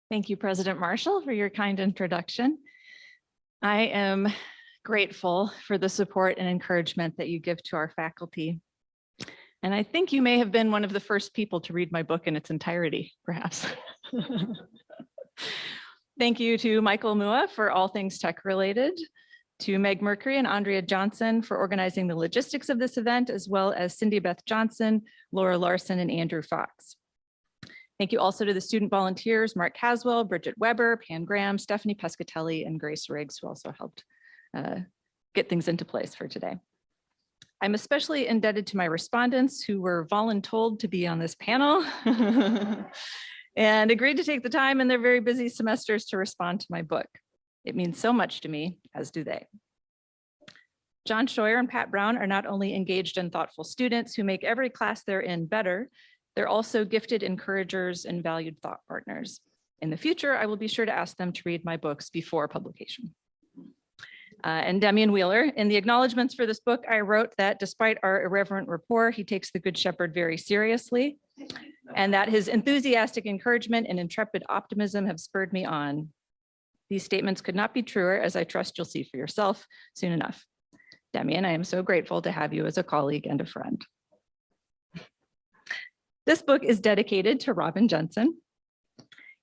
Thank you, President Marshall, for your kind introduction. I am grateful for the support and encouragement that you give to our faculty. And I think you may have been one of the first people to read my book in its entirety, perhaps. Thank you to Michael Mua for all things tech related, to Meg Mercury and Andrea Johnson for organizing the logistics of this event, as well as Cindy Beth Johnson, Laura Larson, and Andrew Fox. Thank you also to the student volunteers, Mark Caswell, Bridget Weber, Pam Graham, Stephanie Pescatelli, and Grace Riggs, who also helped get things into place for today. I'm especially indebted to my respondents who were voluntold to be on this panel and agreed to take the time in their very busy semesters to respond to my book. It means so much to me, as do they. John Scheuer and Pat Browne are not only engaged and thoughtful students who make every class they're in better, they're also gifted encouragers and valued thought partners. In the future, I will be sure to ask them to read my books before publication. And Demian Wheeler, in the acknowledgements for this book, I wrote that despite our irreverent rapport, he takes the Good Shepherd very seriously, and that his enthusiastic encouragement and intrepid optimism have spurred me on. These statements could not be truer, as I trust you'll see for yourself soon enough. Demian, I am so grateful to have you as a colleague and a friend. This book is dedicated to Robin Jensen.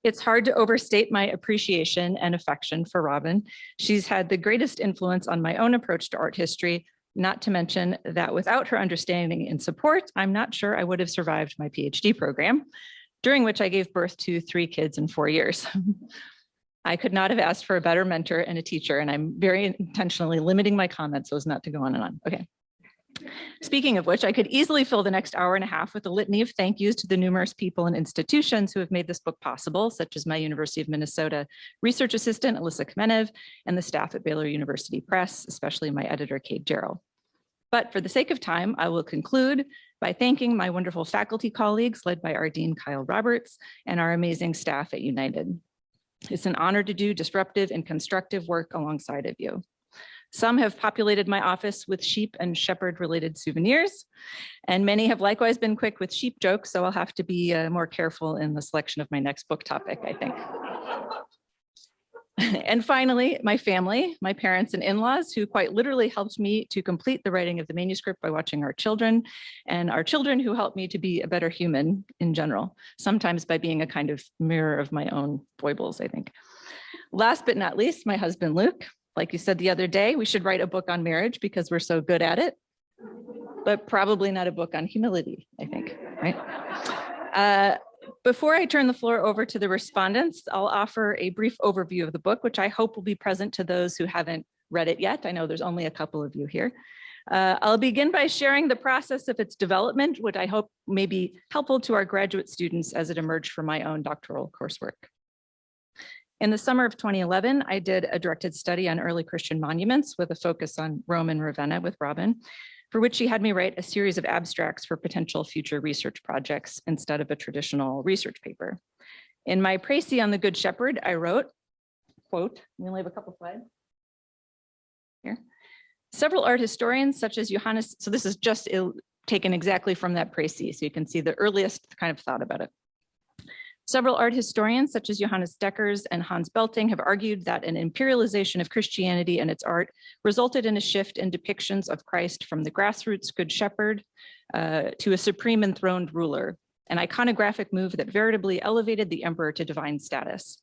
It's hard to overstate my appreciation and affection for Robin. She's had the greatest influence on my own approach to art history, not to mention that without her understanding and support, I'm not sure I would have survived my PhD program, during which I gave birth to 3 kids in 4 years. I could not have asked for a better mentor and a teacher, and I'm very intentionally limiting my comments so as not to go on and on. Okay. Speaking of which, I could easily fill the next hour and a half with a litany of thank yous to the numerous people and institutions who have made this book possible, such as my University of Minnesota research assistant, Alyssa Kamenev, and the staff at Baylor University Press, especially my editor, Kate Jarrell. But for the sake of time, I will conclude by thanking my wonderful faculty colleagues led by our Dean Kyle Roberts and our amazing staff at United. It's an honor to do disruptive and constructive work alongside of you. Some have populated my office with sheep and shepherd related souvenirs, and many have likewise been quick with sheep jokes, so I'll have to be more careful in the selection of my next book topic, I think. And finally, my family, my parents and in-laws, who quite literally helped me to complete the writing of the manuscript by watching our children, and our children who helped me to be a better human in general, sometimes by being a kind of mirror of my own foibles, I think. Last but not least, my husband, Luke. Like you said the other day, we should write a book on marriage because we're so good at it, but probably not a book on humility, I think, right? Before I turn the floor over to the respondents, I'll offer a brief overview of the book, which I hope will be present to those who haven't read it yet. I know there's only a couple of you here. I'll begin by sharing the process of its development, which I hope may be helpful to our graduate students as it emerged from my own doctoral coursework. In the summer of 2011, I did a directed study on early Christian monuments with a focus on Rome and Ravenna with Robin, for which she had me write a series of abstracts for potential future research projects instead of a traditional research paper. In my précis on the Good Shepherd, I wrote, quote, we only have a couple slides here. Several art historians such as Johannes, so this is just taken exactly from that précis, so you can see the earliest kind of thought about it. Several art historians, such as Johannes Deckers and Hans Belting, have argued that an imperialization of Christianity and its art resulted in a shift in depictions of Christ from the grassroots Good Shepherd to a supreme enthroned ruler, an iconographic move that veritably elevated the emperor to divine status.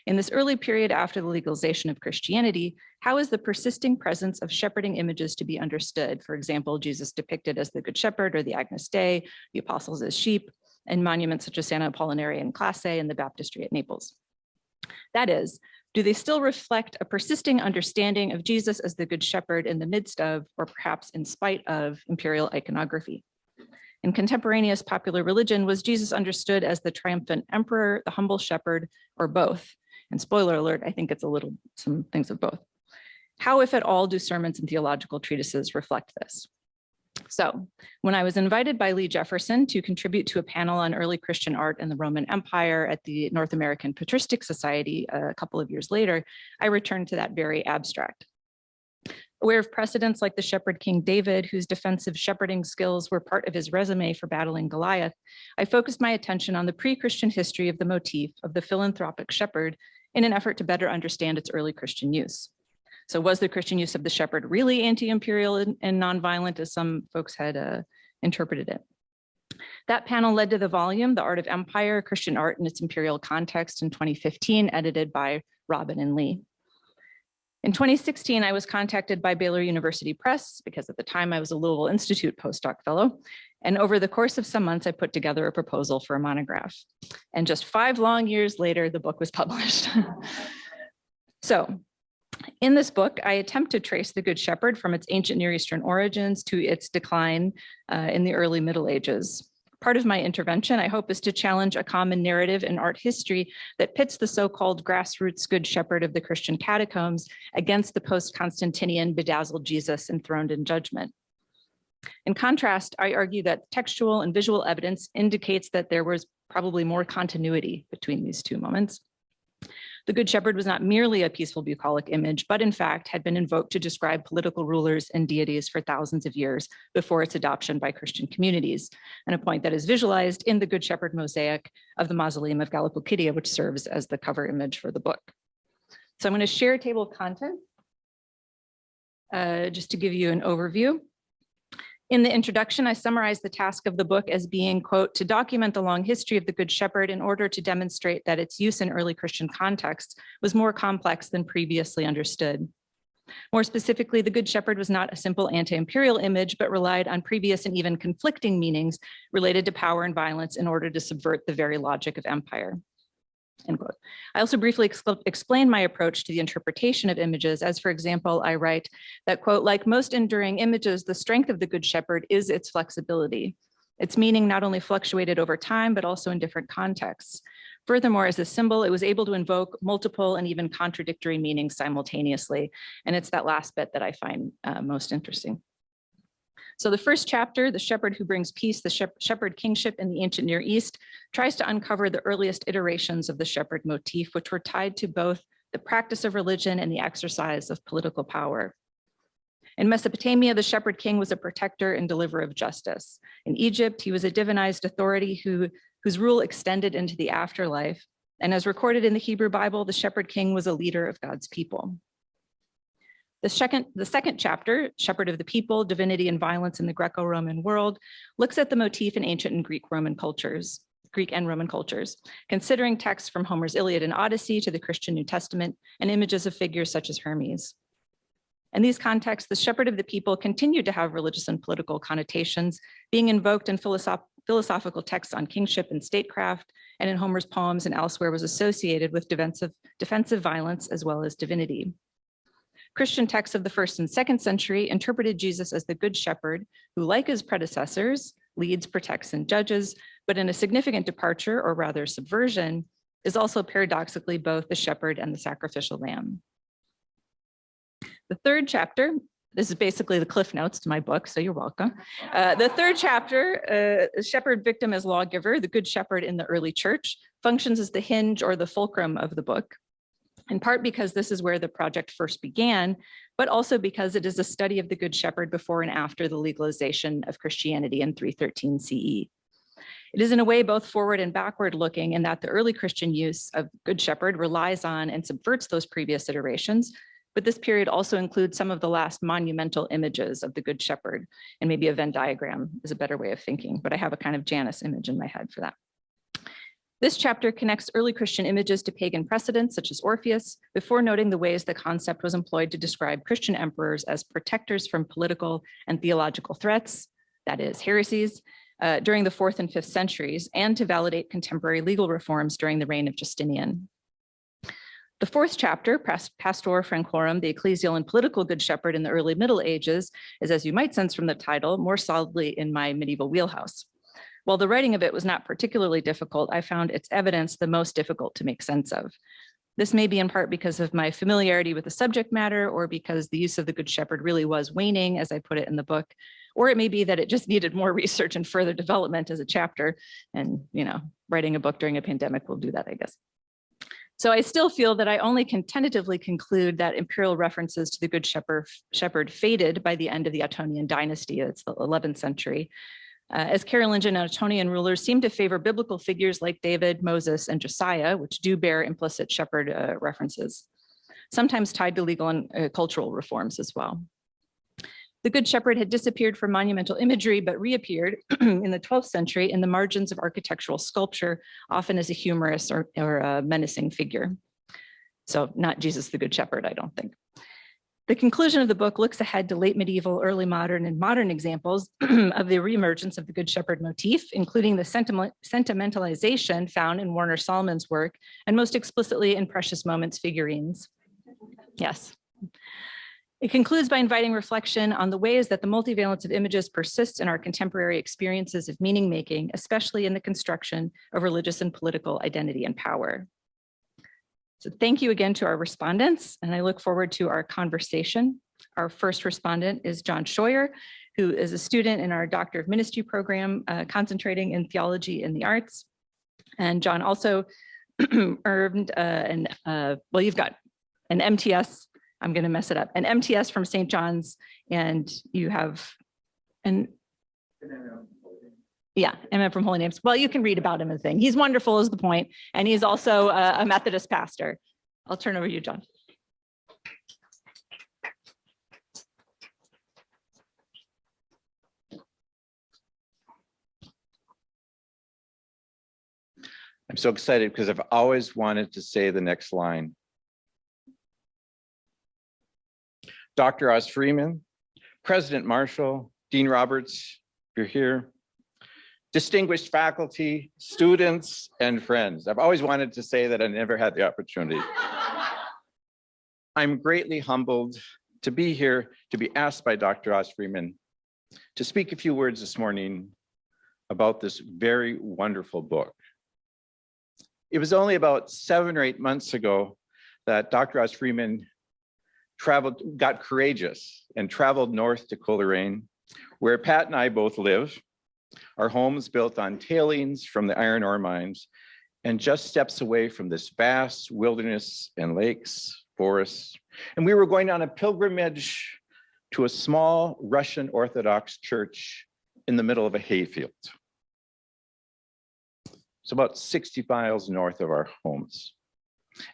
In this early period after the legalization of Christianity, how is the persisting presence of shepherding images to be understood? For example, Jesus depicted as the Good Shepherd or the Agnus Dei, the apostles as sheep, and monuments such as Santa Apollinare in Classe and the baptistry at Naples. That is, do they still reflect a persisting understanding of Jesus as the Good Shepherd in the midst of, or perhaps in spite of, imperial iconography? In contemporaneous popular religion, was Jesus understood as the triumphant emperor, the humble shepherd, or both? And spoiler alert, I think it's some things of both. How, if at all, do sermons and theological treatises reflect this? So when I was invited by Lee Jefferson to contribute to a panel on early Christian art in the Roman Empire at the North American Patristic Society a couple of years later, I returned to that very abstract. Aware of precedents like the shepherd King David, whose defensive shepherding skills were part of his resume for battling Goliath, I focused my attention on the pre-Christian history of the motif of the philanthropic shepherd in an effort to better understand its early Christian use. So was the Christian use of the shepherd really anti-imperial and nonviolent, as some folks had interpreted it? That panel led to the volume, The Art of Empire, Christian Art in its Imperial Context in 2015, edited by Robin and Lee. In 2016, I was contacted by Baylor University Press because at the time I was a Louisville Institute postdoc fellow. And over the course of some months, I put together a proposal for a monograph. And just 5 long years later, the book was published. So in this book, I attempt to trace the Good Shepherd from its ancient Near Eastern origins to its decline in the early Middle Ages. Part of my intervention, I hope, is to challenge a common narrative in art history that pits the so-called grassroots Good Shepherd of the Christian catacombs against the post-Constantinian bedazzled Jesus enthroned in judgment. In contrast, I argue that textual and visual evidence indicates that there was probably more continuity between these two moments. The Good Shepherd was not merely a peaceful bucolic image, but in fact had been invoked to describe political rulers and deities for thousands of years before its adoption by Christian communities, and a point that is visualized in the Good Shepherd mosaic of the Mausoleum of Gallipokidia, which serves as the cover image for the book. So I'm going to share a table of contents just to give you an overview. In the introduction, I summarize the task of the book as being, quote, to document the long history of the Good Shepherd in order to demonstrate that its use in early Christian contexts was more complex than previously understood. More specifically, the Good Shepherd was not a simple anti-imperial image, but relied on previous and even conflicting meanings related to power and violence in order to subvert the very logic of empire. End quote. I also briefly explain my approach to the interpretation of images, as for example, I write that, quote, like most enduring images, the strength of the Good Shepherd is its flexibility. Its meaning not only fluctuated over time, but also in different contexts. Furthermore, as a symbol, it was able to invoke multiple and even contradictory meanings simultaneously. And it's that last bit that I find most interesting. So the first chapter, The Shepherd Who Brings Peace, the Shepherd Kingship in the Ancient Near East, tries to uncover the earliest iterations of the shepherd motif, which were tied to both the practice of religion and the exercise of political power. In Mesopotamia, the shepherd king was a protector and deliverer of justice. In Egypt, he was a divinized authority whose rule extended into the afterlife. And as recorded in the Hebrew Bible, the shepherd king was a leader of God's people. The second chapter, Shepherd of the People, Divinity and Violence in the Greco-Roman World, looks at the motif in ancient and Greek and Roman cultures, considering texts from Homer's Iliad and Odyssey to the Christian New Testament and images of figures such as Hermes. In these contexts, the shepherd of the people continued to have religious and political connotations, being invoked in philosophical texts on kingship and statecraft, and in Homer's poems and elsewhere was associated with defensive violence as well as divinity. Christian texts of the 1st and 2nd century interpreted Jesus as the Good Shepherd, who, like his predecessors, leads, protects, and judges, but in a significant departure, or rather subversion, is also paradoxically both the shepherd and the sacrificial lamb. The third chapter, this is basically the cliff notes to my book, so you're welcome. The third chapter, Shepherd, Victim as Lawgiver, the Good Shepherd in the Early Church, functions as the hinge or the fulcrum of the book, in part because this is where the project first began, but also because it is a study of the Good Shepherd before and after the legalization of Christianity in 313 CE. It is in a way both forward and backward looking in that the early Christian use of Good Shepherd relies on and subverts those previous iterations, but this period also includes some of the last monumental images of the Good Shepherd, and maybe a Venn diagram is a better way of thinking, but I have a kind of Janus image in my head for that. This chapter connects early Christian images to pagan precedents, such as Orpheus, before noting the ways the concept was employed to describe Christian emperors as protectors from political and theological threats, that is, heresies, during the 4th and 5th centuries, and to validate contemporary legal reforms during the reign of Justinian. The 4th chapter, Pastor Francorum, the ecclesial and political Good Shepherd in the early Middle Ages, is, as you might sense from the title, more solidly in my medieval wheelhouse. While the writing of it was not particularly difficult, I found its evidence the most difficult to make sense of. This may be in part because of my familiarity with the subject matter, or because the use of the Good Shepherd really was waning, as I put it in the book, or it may be that it just needed more research and further development as a chapter. And, writing a book during a pandemic will do that, I guess. So I still feel that I only can tentatively conclude that imperial references to the Good Shepherd faded by the end of the Ottonian dynasty. It's the 11th century. As Carolingian and Ottonian rulers seem to favor biblical figures like David, Moses, and Josiah, which do bear implicit shepherd references, sometimes tied to legal and cultural reforms as well. The Good Shepherd had disappeared from monumental imagery, but reappeared in the 12th century in the margins of architectural sculpture, often as a humorous or a menacing figure. So not Jesus the Good Shepherd, I don't think. The conclusion of the book looks ahead to late medieval, early modern, and modern examples of the reemergence of the Good Shepherd motif, including the sentimentalization found in Warner Solomon's work, and most explicitly in Precious Moments figurines. Yes. It concludes by inviting reflection on the ways that the multivalence of images persists in our contemporary experiences of meaning making, especially in the construction of religious and political identity and power. So thank you again to our respondents, and I look forward to our conversation. Our first respondent is John Scheuer, who is a student in our Doctor of Ministry program, concentrating in theology and the arts. And John also earned well, you've got an MTS, I'm going to mess it up, an MTS from St. John's, and you have an, yeah, MM from Holy Names. Well, you can read about him and thing. He's wonderful is the point, and he's also a Methodist pastor. I'll turn over to you, John. I'm so excited because I've always wanted to say the next line. Dr. Oz Freeman, President Marshall, Dean Roberts, if you're here, distinguished faculty, students, and friends. I've always wanted to say that I never had the opportunity. I'm greatly humbled to be here, to be asked by Dr. Oz Freeman to speak a few words this morning about this very wonderful book. It was only about 7 or 8 months ago that Dr. Oz Freeman got courageous and traveled north to Coleraine, where Pat and I both live. Our home is built on tailings from the iron ore mines and just steps away from this vast wilderness and lakes, forests. And we were going on a pilgrimage to a small Russian Orthodox church in the middle of a hayfield. It's about 60 miles north of our homes.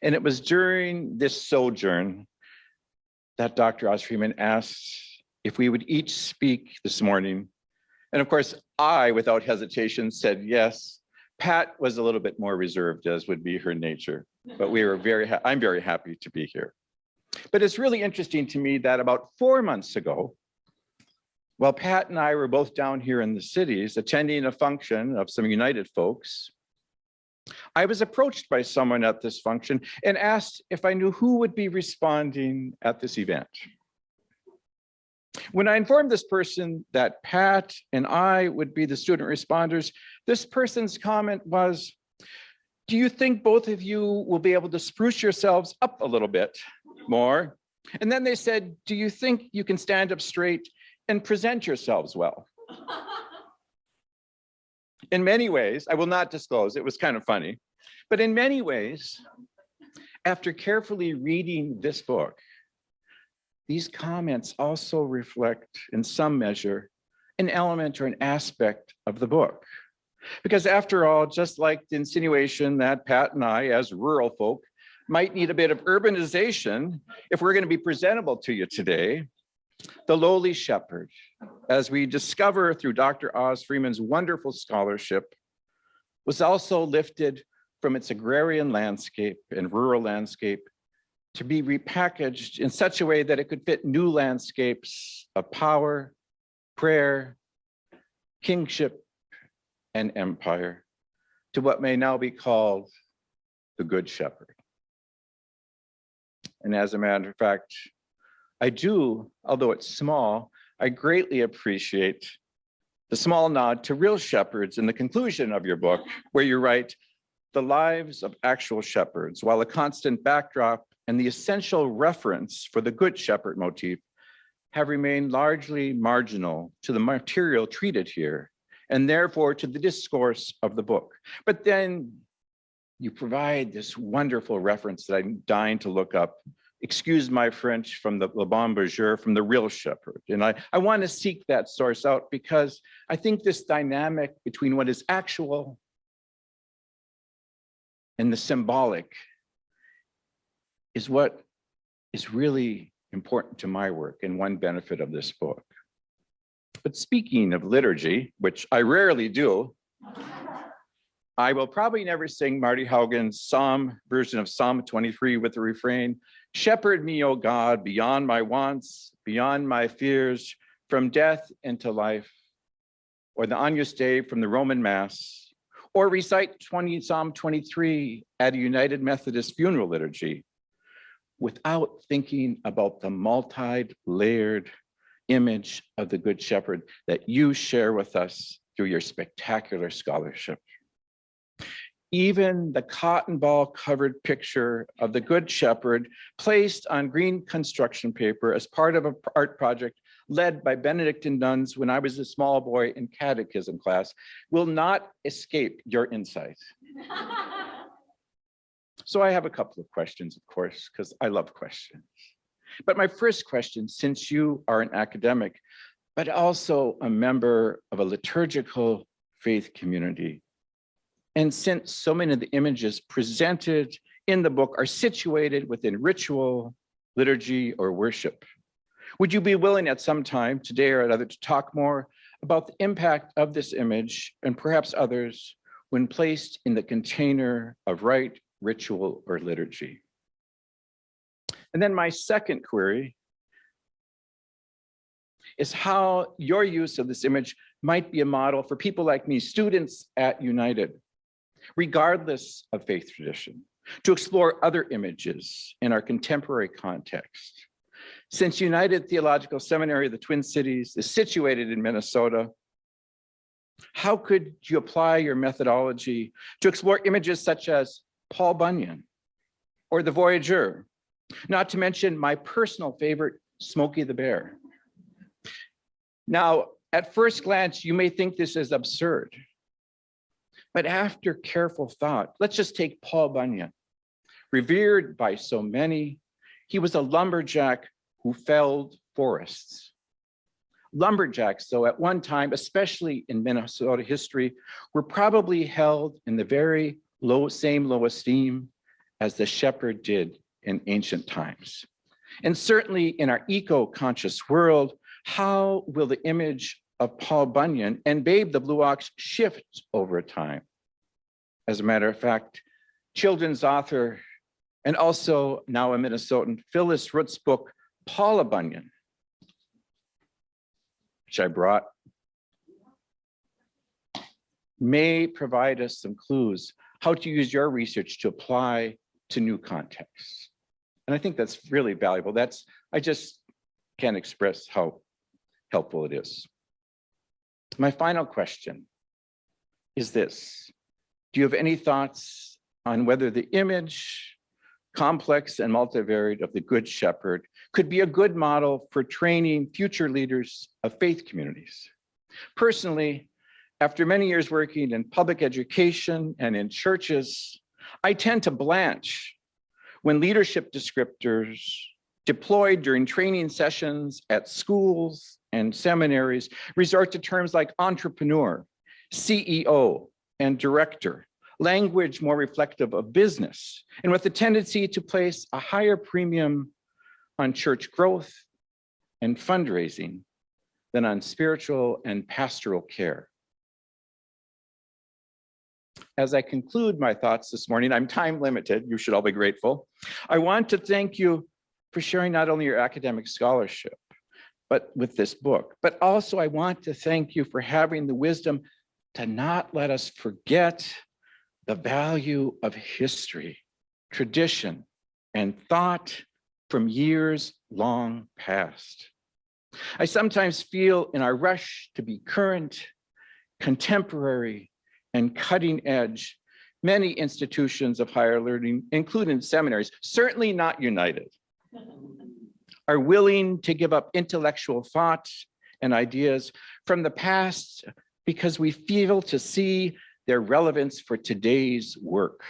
And it was during this sojourn that Dr. Oz Freeman asked if we would each speak this morning. And of course, I, without hesitation, said yes. Pat was a little bit more reserved, as would be her nature, but I'm very happy to be here. But it's really interesting to me that about 4 months ago, while Pat and I were both down here in the cities attending a function of some United folks, I was approached by someone at this function and asked if I knew who would be responding at this event. When I informed this person that Pat and I would be the student responders, this person's comment was, "Do you think both of you will be able to spruce yourselves up a little bit more?" And then they said, "Do you think you can stand up straight and present yourselves well?" In many ways, I will not disclose, it was kind of funny, but in many ways, after carefully reading this book, these comments also reflect, in some measure, an element or an aspect of the book. Because after all, just like the insinuation that Pat and I, as rural folk, might need a bit of urbanization if we're going to be presentable to you today, the lowly shepherd, as we discover through Dr. Oz Freeman's wonderful scholarship, was also lifted from its agrarian landscape and rural landscape to be repackaged in such a way that it could fit new landscapes of power, prayer, kingship, and empire to what may now be called the Good Shepherd. And as a matter of fact, I do, although it's small, I greatly appreciate the small nod to real shepherds in the conclusion of your book, where you write, "The lives of actual shepherds, while a constant backdrop and the essential reference for the Good Shepherd motif have remained largely marginal to the material treated here, and therefore to the discourse of the book." But then you provide this wonderful reference that I'm dying to look up. Excuse my French, from the Le Bon Berger, from the real shepherd. And I want to seek that source out because I think this dynamic between what is actual and the symbolic is what is really important to my work and one benefit of this book. But speaking of liturgy, which I rarely do, I will probably never sing Marty Haugen's Psalm version of Psalm 23 with the refrain, "Shepherd me, O God, beyond my wants, beyond my fears, from death into life," or the Agnus Dei from the Roman Mass, or recite Psalm 23 at a United Methodist funeral liturgy without thinking about the multi-layered image of the Good Shepherd that you share with us through your spectacular scholarship. Even the cotton ball covered picture of the Good Shepherd placed on green construction paper as part of an art project led by Benedictine nuns when I was a small boy in catechism class will not escape your insight. So I have a couple of questions, of course, because I love questions. But my first question, since you are an academic, but also a member of a liturgical faith community, and since so many of the images presented in the book are situated within ritual, liturgy, or worship, would you be willing at some time today or another to talk more about the impact of this image and perhaps others when placed in the container of rite, ritual, or liturgy? And then my second query is how your use of this image might be a model for people like me, students at United, regardless of faith tradition, to explore other images in our contemporary context. Since United Theological Seminary of the Twin Cities is situated in Minnesota, how could you apply your methodology to explore images such as Paul Bunyan or the Voyageur, not to mention my personal favorite, Smokey the Bear? Now, at first glance, you may think this is absurd, but after careful thought, let's just take Paul Bunyan. Revered by so many, he was a lumberjack who felled forests. Lumberjacks, though, at one time, especially in Minnesota history, were probably held in the very same low esteem as the shepherd did in ancient times. And certainly in our eco-conscious world, how will the image of Paul Bunyan and Babe the Blue Ox shift over time? As a matter of fact, children's author and also now a Minnesotan, Phyllis Root's book, Paula Bunyan, which I brought, may provide us some clues how to use your research to apply to new contexts. And I think that's really valuable. I just can't express how helpful it is. My final question is this: do you have any thoughts on whether the image, complex and multivariate, of the Good Shepherd could be a good model for training future leaders of faith communities? Personally, after many years working in public education and in churches, I tend to blanch when leadership descriptors deployed during training sessions at schools and seminaries resort to terms like entrepreneur, CEO, and director, language more reflective of business, and with a tendency to place a higher premium on church growth and fundraising than on spiritual and pastoral care. As I conclude my thoughts this morning, I'm time limited, you should all be grateful. I want to thank you for sharing not only your academic scholarship, but with this book, but also I want to thank you for having the wisdom to not let us forget the value of history, tradition, and thought from years long past. I sometimes feel in our rush to be current, contemporary, and cutting edge, many institutions of higher learning, including seminaries, certainly not United, are willing to give up intellectual thoughts and ideas from the past because we fail to see their relevance for today's work.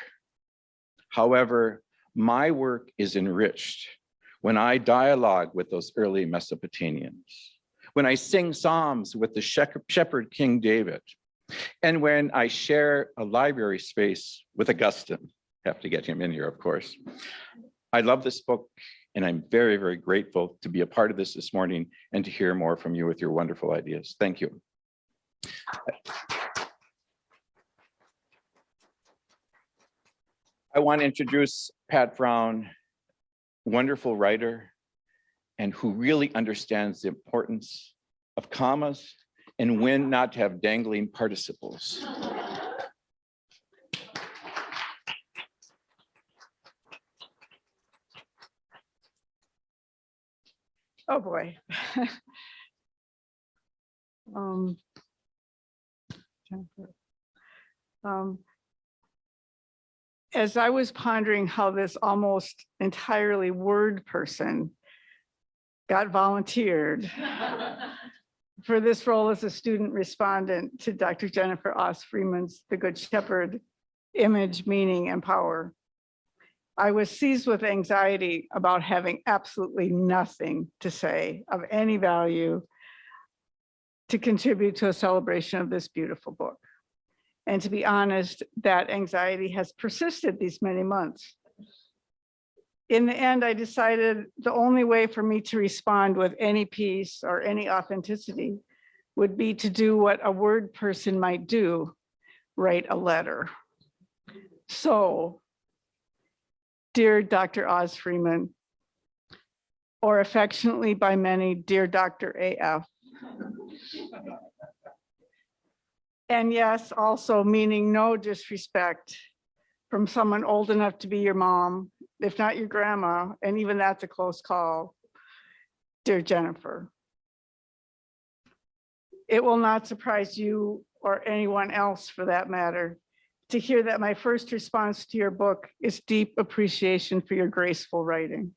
However, my work is enriched when I dialogue with those early Mesopotamians, when I sing psalms with the shepherd King David, and when I share a library space with Augustine. Have to get him in here, of course. I love this book, and I'm very, very grateful to be a part of this morning and to hear more from you with your wonderful ideas. Thank you. I want to introduce Pat Browne, wonderful writer, and who really understands the importance of commas and when not to have dangling participles. Oh boy. As I was pondering how this almost entirely word person got volunteered for this role as a student respondent to Dr. Jennifer Oss Freeman's The Good Shepherd, Image, Meaning, and Power, I was seized with anxiety about having absolutely nothing to say of any value to contribute to a celebration of this beautiful book. And to be honest, that anxiety has persisted these many months. In the end, I decided the only way for me to respond with any peace or any authenticity would be to do what a word person might do, write a letter. So, dear Dr. Oz Freeman, or affectionately by many, dear Dr. AF. And yes, also meaning no disrespect from someone old enough to be your mom, if not your grandma, and even that's a close call, dear Jennifer. It will not surprise you or anyone else for that matter to hear that my first response to your book is deep appreciation for your graceful writing.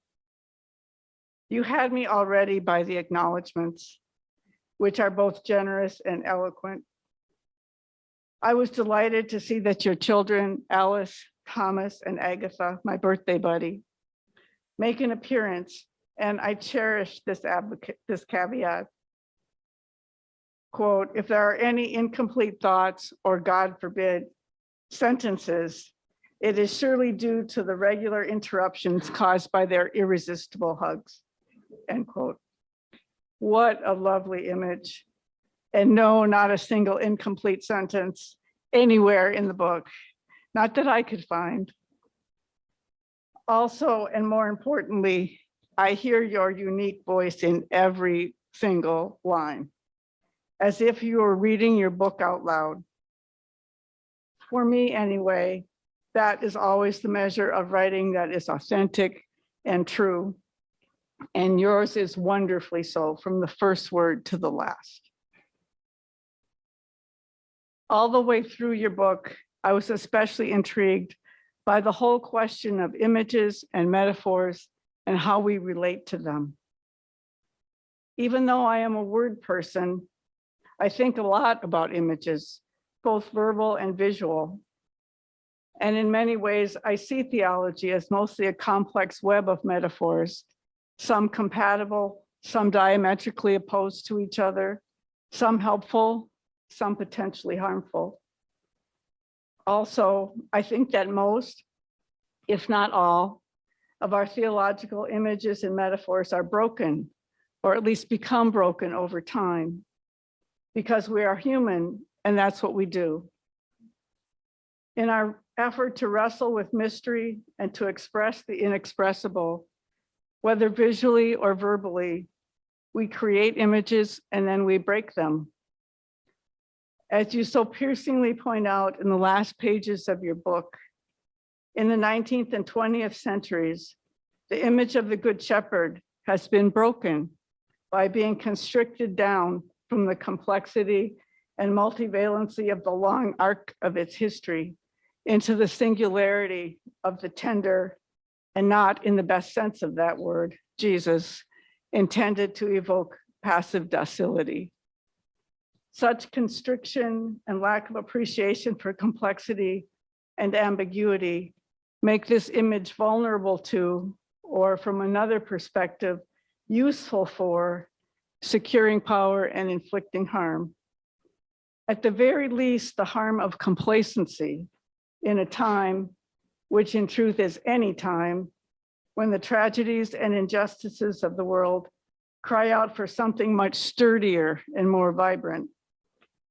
You had me already by the acknowledgements, which are both generous and eloquent. I was delighted to see that your children, Alice, Thomas, and Agatha, my birthday buddy, make an appearance, and I cherish this caveat. Quote, if there are any incomplete thoughts or, God forbid, sentences, it is surely due to the regular interruptions caused by their irresistible hugs, end quote. What a lovely image. And no, not a single incomplete sentence anywhere in the book, not that I could find. Also, and more importantly, I hear your unique voice in every single line, as if you were reading your book out loud. For me anyway, that is always the measure of writing that is authentic and true. And yours is wonderfully so, from the first word to the last. All the way through your book, I was especially intrigued by the whole question of images and metaphors and how we relate to them. Even though I am a word person, I think a lot about images, both verbal and visual. And in many ways, I see theology as mostly a complex web of metaphors, some compatible, some diametrically opposed to each other, some helpful, some potentially harmful. Also, I think that most, if not all, of our theological images and metaphors are broken, or at least become broken over time, because we are human and that's what we do. In our effort to wrestle with mystery and to express the inexpressible, whether visually or verbally, we create images and then we break them. As you so piercingly point out in the last pages of your book, in the 19th and 20th centuries, the image of the Good Shepherd has been broken by being constricted down from the complexity and multivalency of the long arc of its history into the singularity of the tender, and not in the best sense of that word, Jesus, intended to evoke passive docility. Such constriction and lack of appreciation for complexity and ambiguity make this image vulnerable to, or from another perspective, useful for securing power and inflicting harm. At the very least, the harm of complacency in a time, which in truth is any time, when the tragedies and injustices of the world cry out for something much sturdier and more vibrant,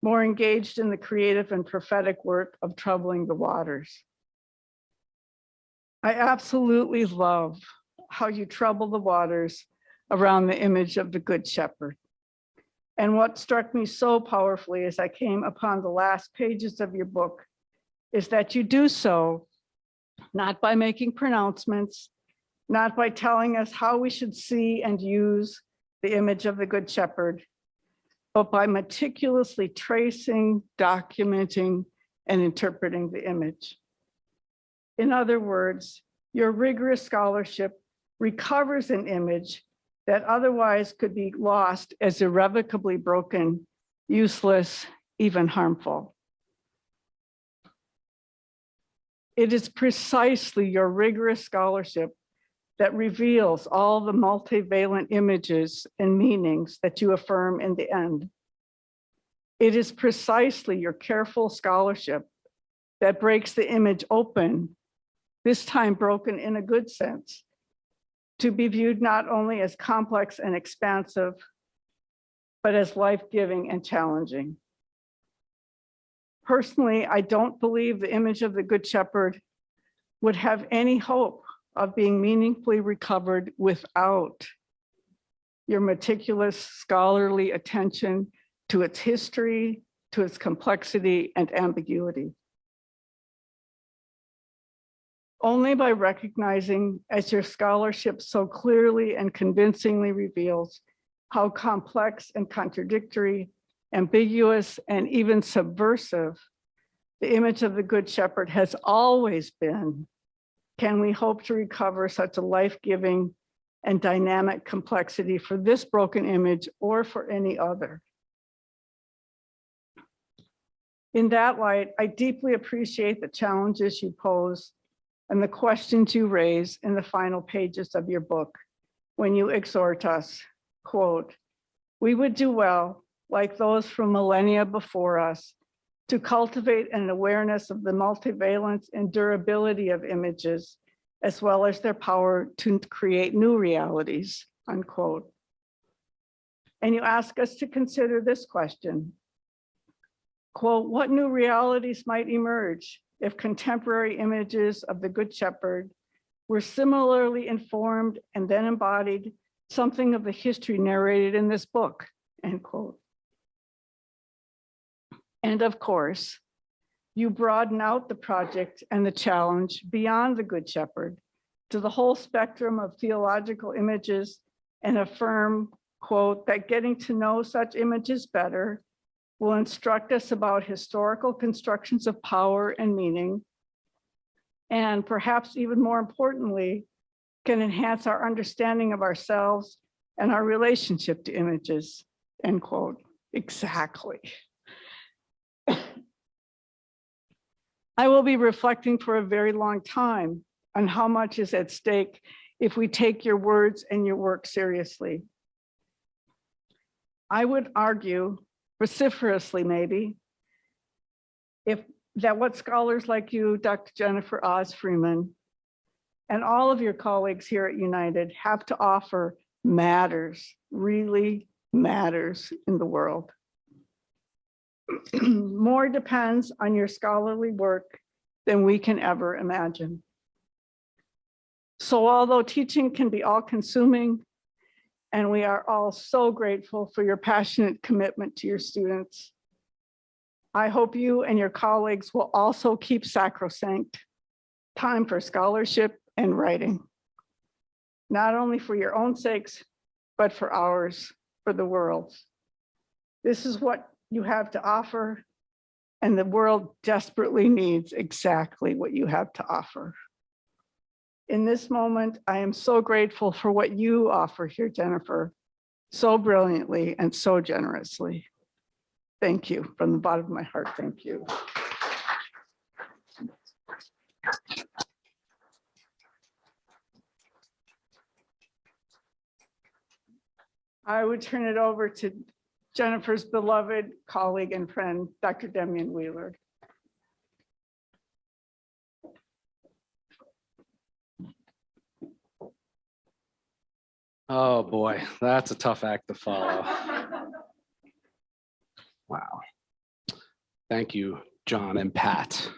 more engaged in the creative and prophetic work of troubling the waters. I absolutely love how you trouble the waters around the image of the Good Shepherd. And what struck me so powerfully as I came upon the last pages of your book is that you do so not by making pronouncements, not by telling us how we should see and use the image of the Good Shepherd, but by meticulously tracing, documenting, and interpreting the image. In other words, your rigorous scholarship recovers an image that otherwise could be lost as irrevocably broken, useless, even harmful. It is precisely your rigorous scholarship that reveals all the multivalent images and meanings that you affirm in the end. It is precisely your careful scholarship that breaks the image open, this time broken in a good sense, to be viewed not only as complex and expansive, but as life-giving and challenging. Personally, I don't believe the image of the Good Shepherd would have any hope of being meaningfully recovered without your meticulous scholarly attention to its history, to its complexity and ambiguity. Only by recognizing, as your scholarship so clearly and convincingly reveals, how complex and contradictory, ambiguous, and even subversive the image of the Good Shepherd has always been, can we hope to recover such a life-giving and dynamic complexity for this broken image or for any other. In that light, I deeply appreciate the challenges you pose and the questions you raise in the final pages of your book when you exhort us, quote, "We would do well, like those from millennia before us, to cultivate an awareness of the multivalence and durability of images, as well as their power to create new realities," unquote. And you ask us to consider this question, quote, "What new realities might emerge if contemporary images of the Good Shepherd were similarly informed and then embodied something of the history narrated in this book," end quote. And of course, you broaden out the project and the challenge beyond the Good Shepherd to the whole spectrum of theological images and affirm, quote, "that getting to know such images better will instruct us about historical constructions of power and meaning, and perhaps even more importantly, can enhance our understanding of ourselves and our relationship to images," end quote. Exactly. I will be reflecting for a very long time on how much is at stake if we take your words and your work seriously. I would argue, vociferously maybe, that what scholars like you, Dr. Jennifer Oz Freeman, and all of your colleagues here at United have to offer matters, really matters in the world. More depends on your scholarly work than we can ever imagine. So although teaching can be all-consuming, and we are all so grateful for your passionate commitment to your students, I hope you and your colleagues will also keep sacrosanct time for scholarship and writing, not only for your own sakes, but for ours, for the world's. This is what you have to offer, and the world desperately needs exactly what you have to offer. In this moment, I am so grateful for what you offer here, Jennifer, so brilliantly and so generously. Thank you from the bottom of my heart. Thank you. I would turn it over to Jennifer's beloved colleague and friend, Dr. Demian Wheeler. Oh boy, that's a tough act to follow. Wow. Thank you, John and Pat.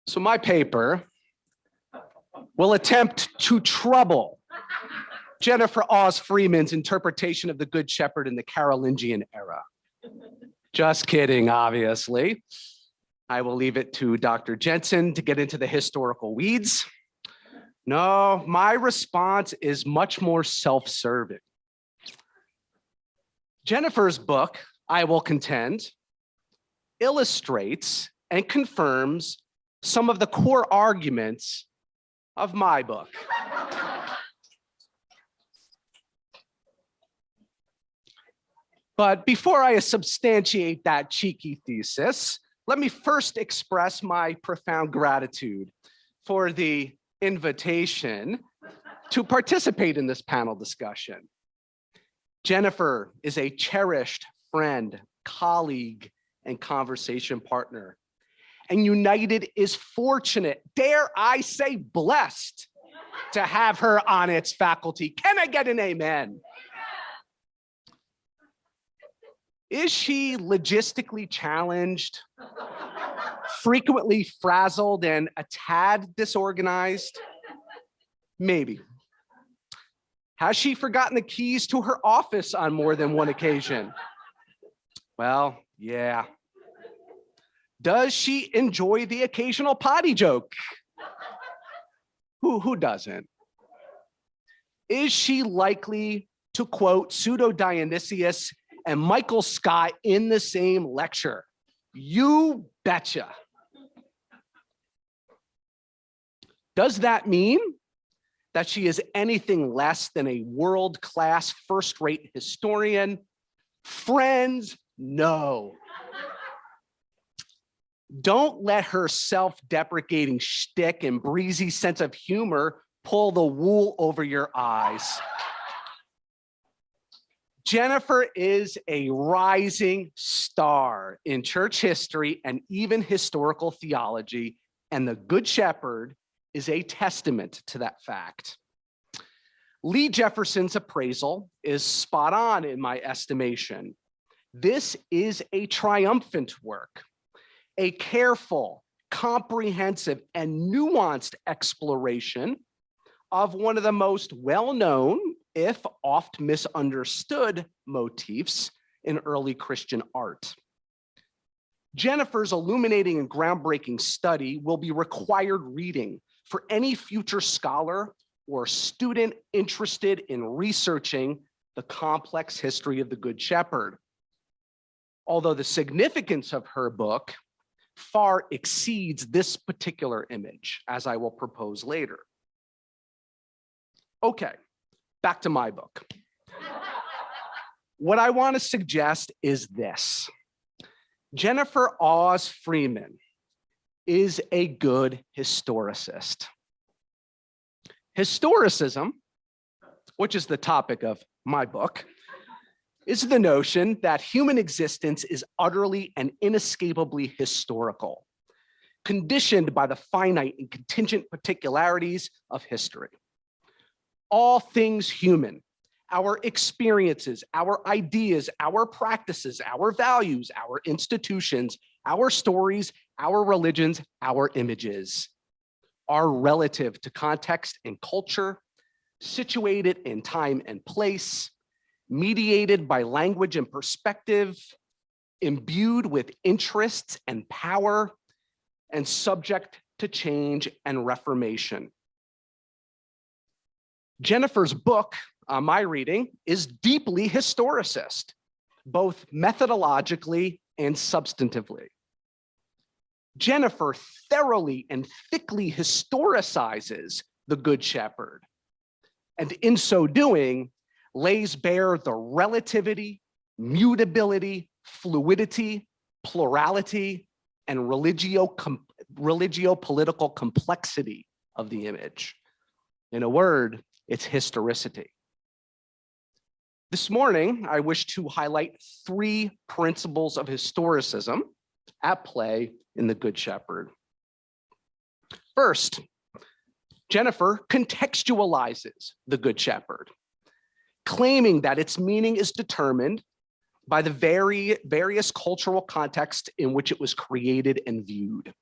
So my paper will attempt to trouble Jennifer Oz Freeman's interpretation of the Good Shepherd in the Carolingian era. Just kidding, obviously. I will leave it to Dr. Jensen to get into the historical weeds. No, my response is much more self-serving. Jennifer's book, I will contend, illustrates and confirms some of the core arguments of my book. But before I substantiate that cheeky thesis, let me first express my profound gratitude for the invitation to participate in this panel discussion. Jennifer is a cherished friend, colleague, and conversation partner. And United is fortunate, dare I say blessed, to have her on its faculty. Can I get an amen? Is she logistically challenged, frequently frazzled, and a tad disorganized? Maybe. Has she forgotten the keys to her office on more than one occasion? Well, yeah. Does she enjoy the occasional potty joke? Who doesn't? Is she likely to quote Pseudo-Dionysius and Michael Scott in the same lecture? You betcha. Does that mean that she is anything less than a world-class first-rate historian? Friends, no. Don't let her self-deprecating shtick and breezy sense of humor pull the wool over your eyes. Jennifer is a rising star in church history and even historical theology, and the Good Shepherd is a testament to that fact. Lee Jefferson's appraisal is spot on in my estimation. This is a triumphant work, a careful, comprehensive, and nuanced exploration of one of the most well-known, if oft misunderstood, motifs in early Christian art. Jennifer's illuminating and groundbreaking study will be required reading for any future scholar or student interested in researching the complex history of the Good Shepherd. Although the significance of her book far exceeds this particular image, as I will propose later. Okay, back to my book. What I want to suggest is this. Jennifer Oz Freeman is a good historicist. Historicism, which is the topic of my book, is the notion that human existence is utterly and inescapably historical, conditioned by the finite and contingent particularities of history. All things human, our experiences, our ideas, our practices, our values, our institutions, our stories, our religions, our images, are relative to context and culture, situated in time and place, mediated by language and perspective, imbued with interests and power, and subject to change and reformation. Jennifer's book, my reading, is deeply historicist, both methodologically and substantively. Jennifer thoroughly and thickly historicizes the Good Shepherd, and in so doing, lays bare the relativity, mutability, fluidity, plurality, and religio-political complexity of the image. In a word, its historicity. This morning, I wish to highlight 3 principles of historicism at play in the Good Shepherd. First, Jennifer contextualizes the Good Shepherd, claiming that its meaning is determined by the various cultural contexts in which it was created and viewed.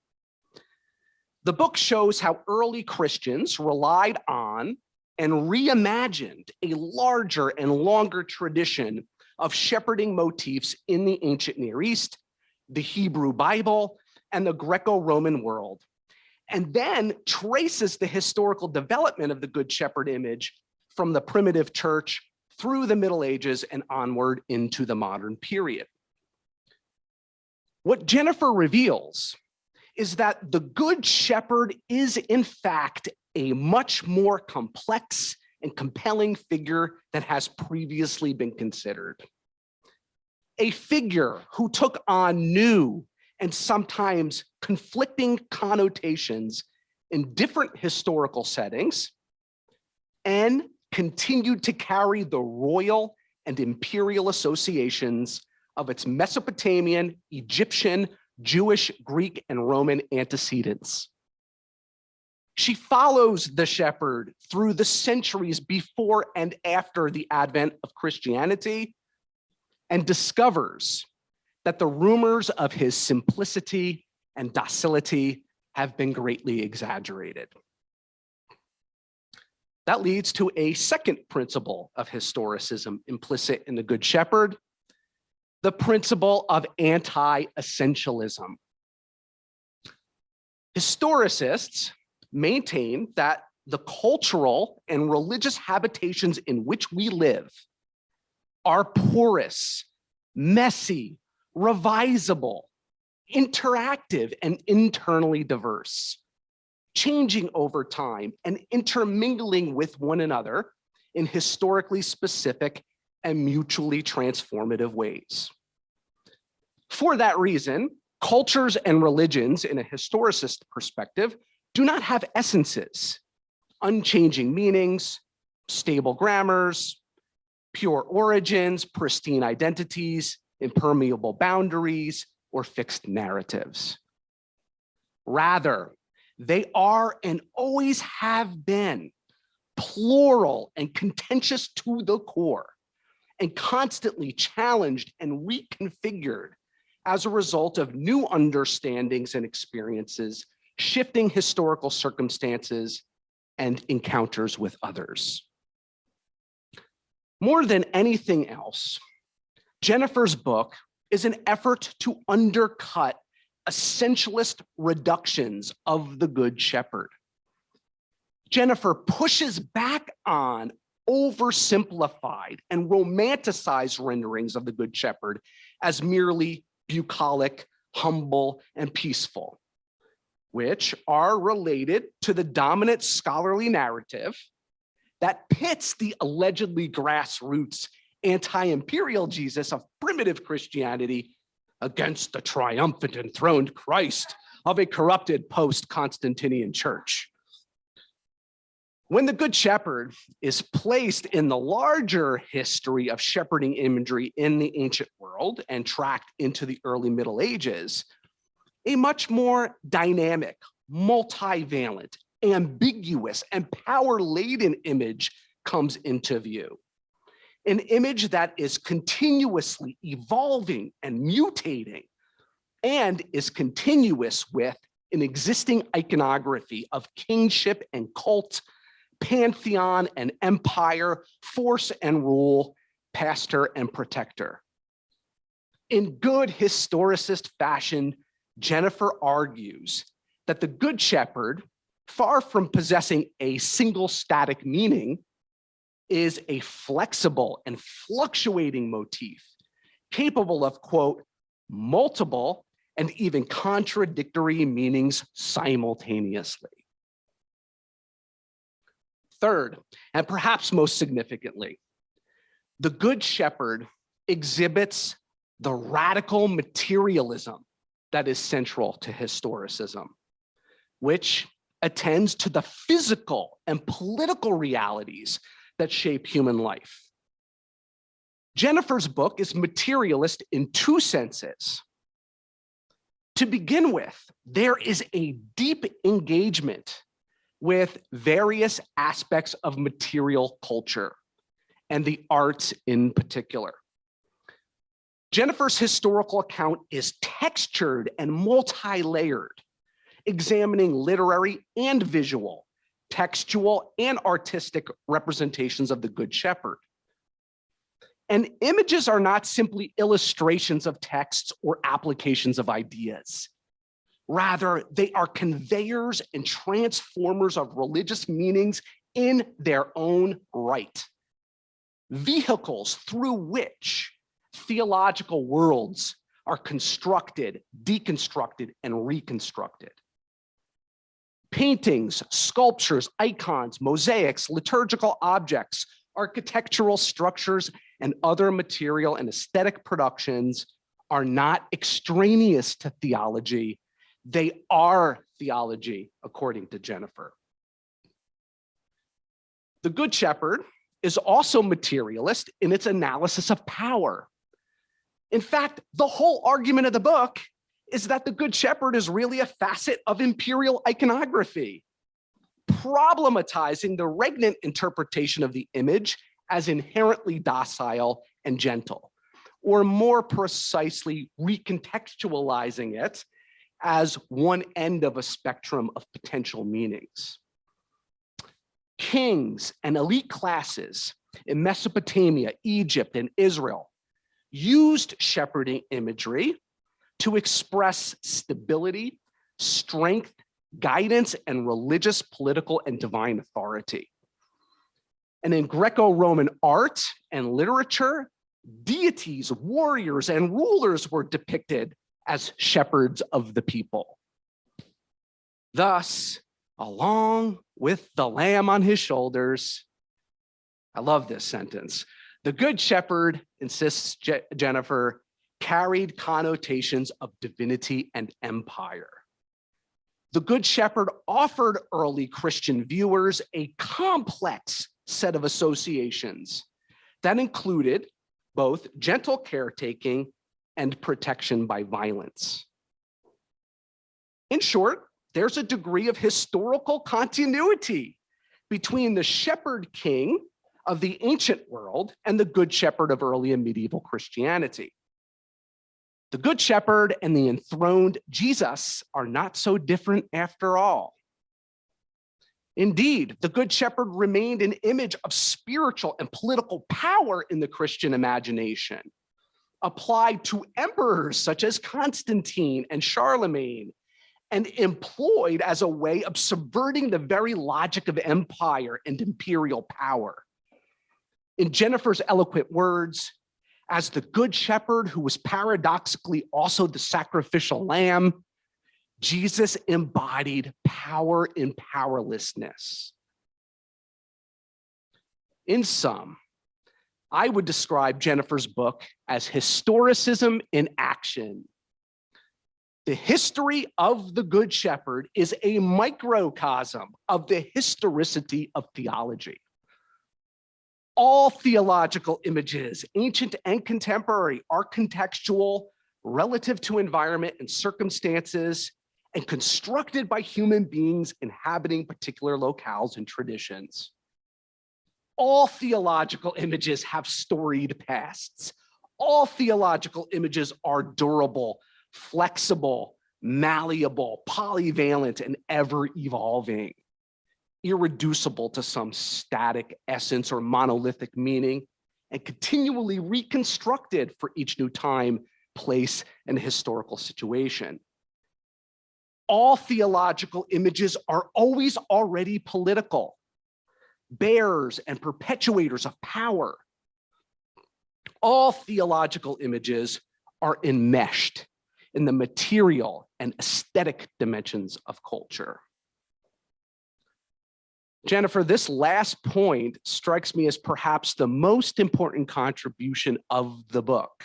The book shows how early Christians relied on and reimagined a larger and longer tradition of shepherding motifs in the ancient Near East, the Hebrew Bible, and the Greco-Roman world, and then traces the historical development of the Good Shepherd image from the primitive church through the Middle Ages and onward into the modern period. What Jennifer reveals is that the Good Shepherd is, in fact, a much more complex and compelling figure than has previously been considered. A figure who took on new and sometimes conflicting connotations in different historical settings and continued to carry the royal and imperial associations of its Mesopotamian, Egyptian, Jewish, Greek, and Roman antecedents. She follows the shepherd through the centuries before and after the advent of Christianity and discovers that the rumors of his simplicity and docility have been greatly exaggerated. That leads to a second principle of historicism implicit in the Good Shepherd, the principle of anti-essentialism. Historicists maintain that the cultural and religious habitations in which we live are porous, messy, revisable, interactive, and internally diverse, changing over time and intermingling with one another in historically specific and mutually transformative ways. For that reason, cultures and religions in a historicist perspective do not have essences, unchanging meanings, stable grammars, pure origins, pristine identities, impermeable boundaries, or fixed narratives. Rather, they are and always have been plural and contentious to the core, and constantly challenged and reconfigured as a result of new understandings and experiences, shifting historical circumstances, and encounters with others. More than anything else, Jennifer's book is an effort to undercut essentialist reductions of the Good Shepherd. Jennifer pushes back on oversimplified and romanticized renderings of the Good Shepherd as merely bucolic, humble, and peaceful, which are related to the dominant scholarly narrative that pits the allegedly grassroots anti-imperial Jesus of primitive Christianity against the triumphant enthroned Christ of a corrupted post-Constantinian church. When the Good Shepherd is placed in the larger history of shepherding imagery in the ancient world and tracked into the early Middle Ages, a much more dynamic, multivalent, ambiguous, and power-laden image comes into view. An image that is continuously evolving and mutating and is continuous with an existing iconography of kingship and cult, pantheon and empire, force and rule, pastor and protector. In good historicist fashion, Jennifer argues that the Good Shepherd, far from possessing a single static meaning, is a flexible and fluctuating motif capable of, quote, multiple and even contradictory meanings simultaneously. Third, and perhaps most significantly, the Good Shepherd exhibits the radical materialism that is central to historicism, which attends to the physical and political realities that shape human life. Jennifer's book is materialist in two senses. To begin with, there is a deep engagement with various aspects of material culture and the arts in particular. Jennifer's historical account is textured and multi-layered, examining literary and visual, textual and artistic representations of the Good Shepherd. And images are not simply illustrations of texts or applications of ideas. Rather, they are conveyors and transformers of religious meanings in their own right. Vehicles through which theological worlds are constructed, deconstructed, and reconstructed. Paintings, sculptures, icons, mosaics, liturgical objects, architectural structures, and other material and aesthetic productions are not extraneous to theology. They are theology, according to Jennifer. The Good Shepherd is also materialist in its analysis of power. In fact, the whole argument of the book is that the Good Shepherd is really a facet of imperial iconography, problematizing the regnant interpretation of the image as inherently docile and gentle, or more precisely, recontextualizing it as one end of a spectrum of potential meanings. Kings and elite classes in Mesopotamia, Egypt, and Israel used shepherding imagery to express stability, strength, guidance, and religious, political, and divine authority. And in Greco-Roman art and literature, deities, warriors, and rulers were depicted as shepherds of the people. Thus, along with the lamb on his shoulders, I love this sentence, the Good Shepherd, insists Jennifer, carried connotations of divinity and empire. The Good Shepherd offered early Christian viewers a complex set of associations that included both gentle caretaking and protection by violence. In short, there's a degree of historical continuity between the shepherd king of the ancient world and the Good Shepherd of early and medieval Christianity. The Good Shepherd and the enthroned Jesus are not so different after all. Indeed, the Good Shepherd remained an image of spiritual and political power in the Christian imagination, applied to emperors such as Constantine and Charlemagne, and employed as a way of subverting the very logic of empire and imperial power. In Jennifer's eloquent words, as the Good Shepherd, who was paradoxically also the sacrificial lamb, Jesus embodied power in powerlessness. In sum, I would describe Jennifer's book as historicism in action. The history of the Good Shepherd is a microcosm of the historicity of theology. All theological images, ancient and contemporary, are contextual, relative to environment and circumstances, and constructed by human beings inhabiting particular locales and traditions. All theological images have storied pasts. All theological images are durable, flexible, malleable, polyvalent, and ever-evolving, irreducible to some static essence or monolithic meaning, and continually reconstructed for each new time, place, and historical situation. All theological images are always already political, bearers and perpetuators of power. All theological images are enmeshed in the material and aesthetic dimensions of culture. Jennifer, this last point strikes me as perhaps the most important contribution of the book.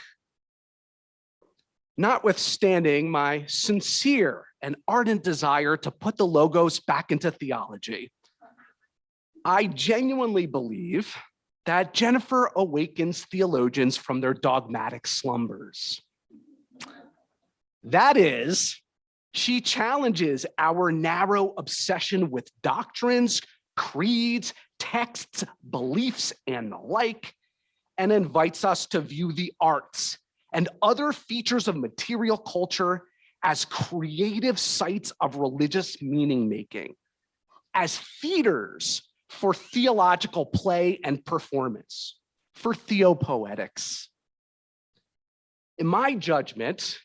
Notwithstanding my sincere an ardent desire to put the logos back into theology. I genuinely believe that Jennifer awakens theologians from their dogmatic slumbers. That is, she challenges our narrow obsession with doctrines, creeds, texts, beliefs, and the like, and invites us to view the arts and other features of material culture as creative sites of religious meaning-making, as theaters for theological play and performance, for theopoetics. In my judgment,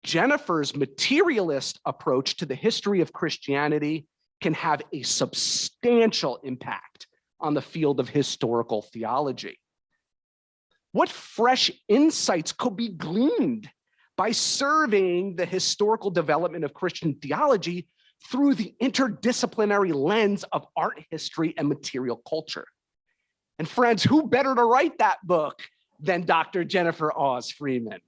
Jennifer's materialist approach to the history of Christianity can have a substantial impact on the field of historical theology. What fresh insights could be gleaned by surveying the historical development of Christian theology through the interdisciplinary lens of art history and material culture? And friends, who better to write that book than Dr. Jennifer Oz Freeman?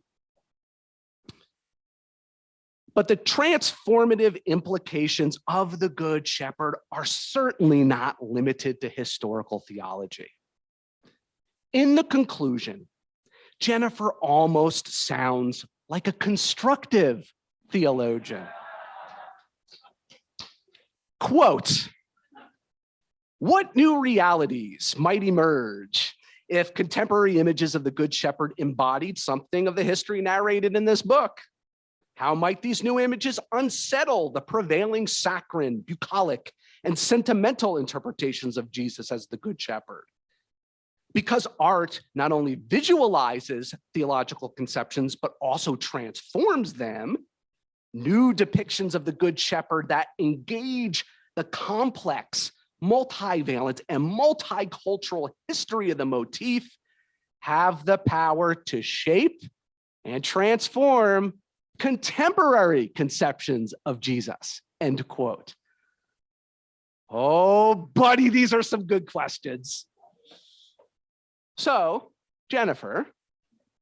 But the transformative implications of the Good Shepherd are certainly not limited to historical theology. In the conclusion, Jennifer almost sounds like a constructive theologian. Quote, "What new realities might emerge if contemporary images of the Good Shepherd embodied something of the history narrated in this book? How might these new images unsettle the prevailing saccharine, bucolic, and sentimental interpretations of Jesus as the Good Shepherd? Because art not only visualizes theological conceptions, but also transforms them, new depictions of the Good Shepherd that engage the complex, multivalent, and multicultural history of the motif have the power to shape and transform contemporary conceptions of Jesus," end quote. Oh, buddy, these are some good questions. So, Jennifer,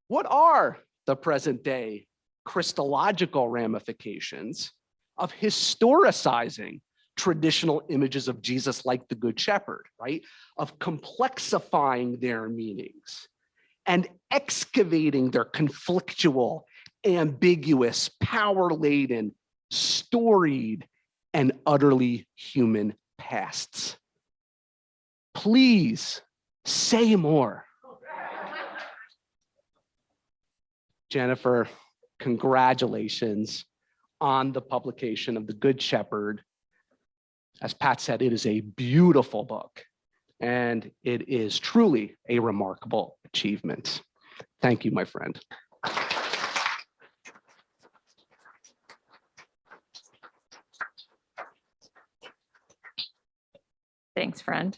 what are the present day Christological ramifications of historicizing traditional images of Jesus like the Good Shepherd, right? Of complexifying their meanings and excavating their conflictual, ambiguous, power-laden, storied, and utterly human pasts? Please say more. Jennifer, congratulations on the publication of The Good Shepherd. As Pat said, it is a beautiful book, and it is truly a remarkable achievement. Thank you, my friend. Thanks, friend.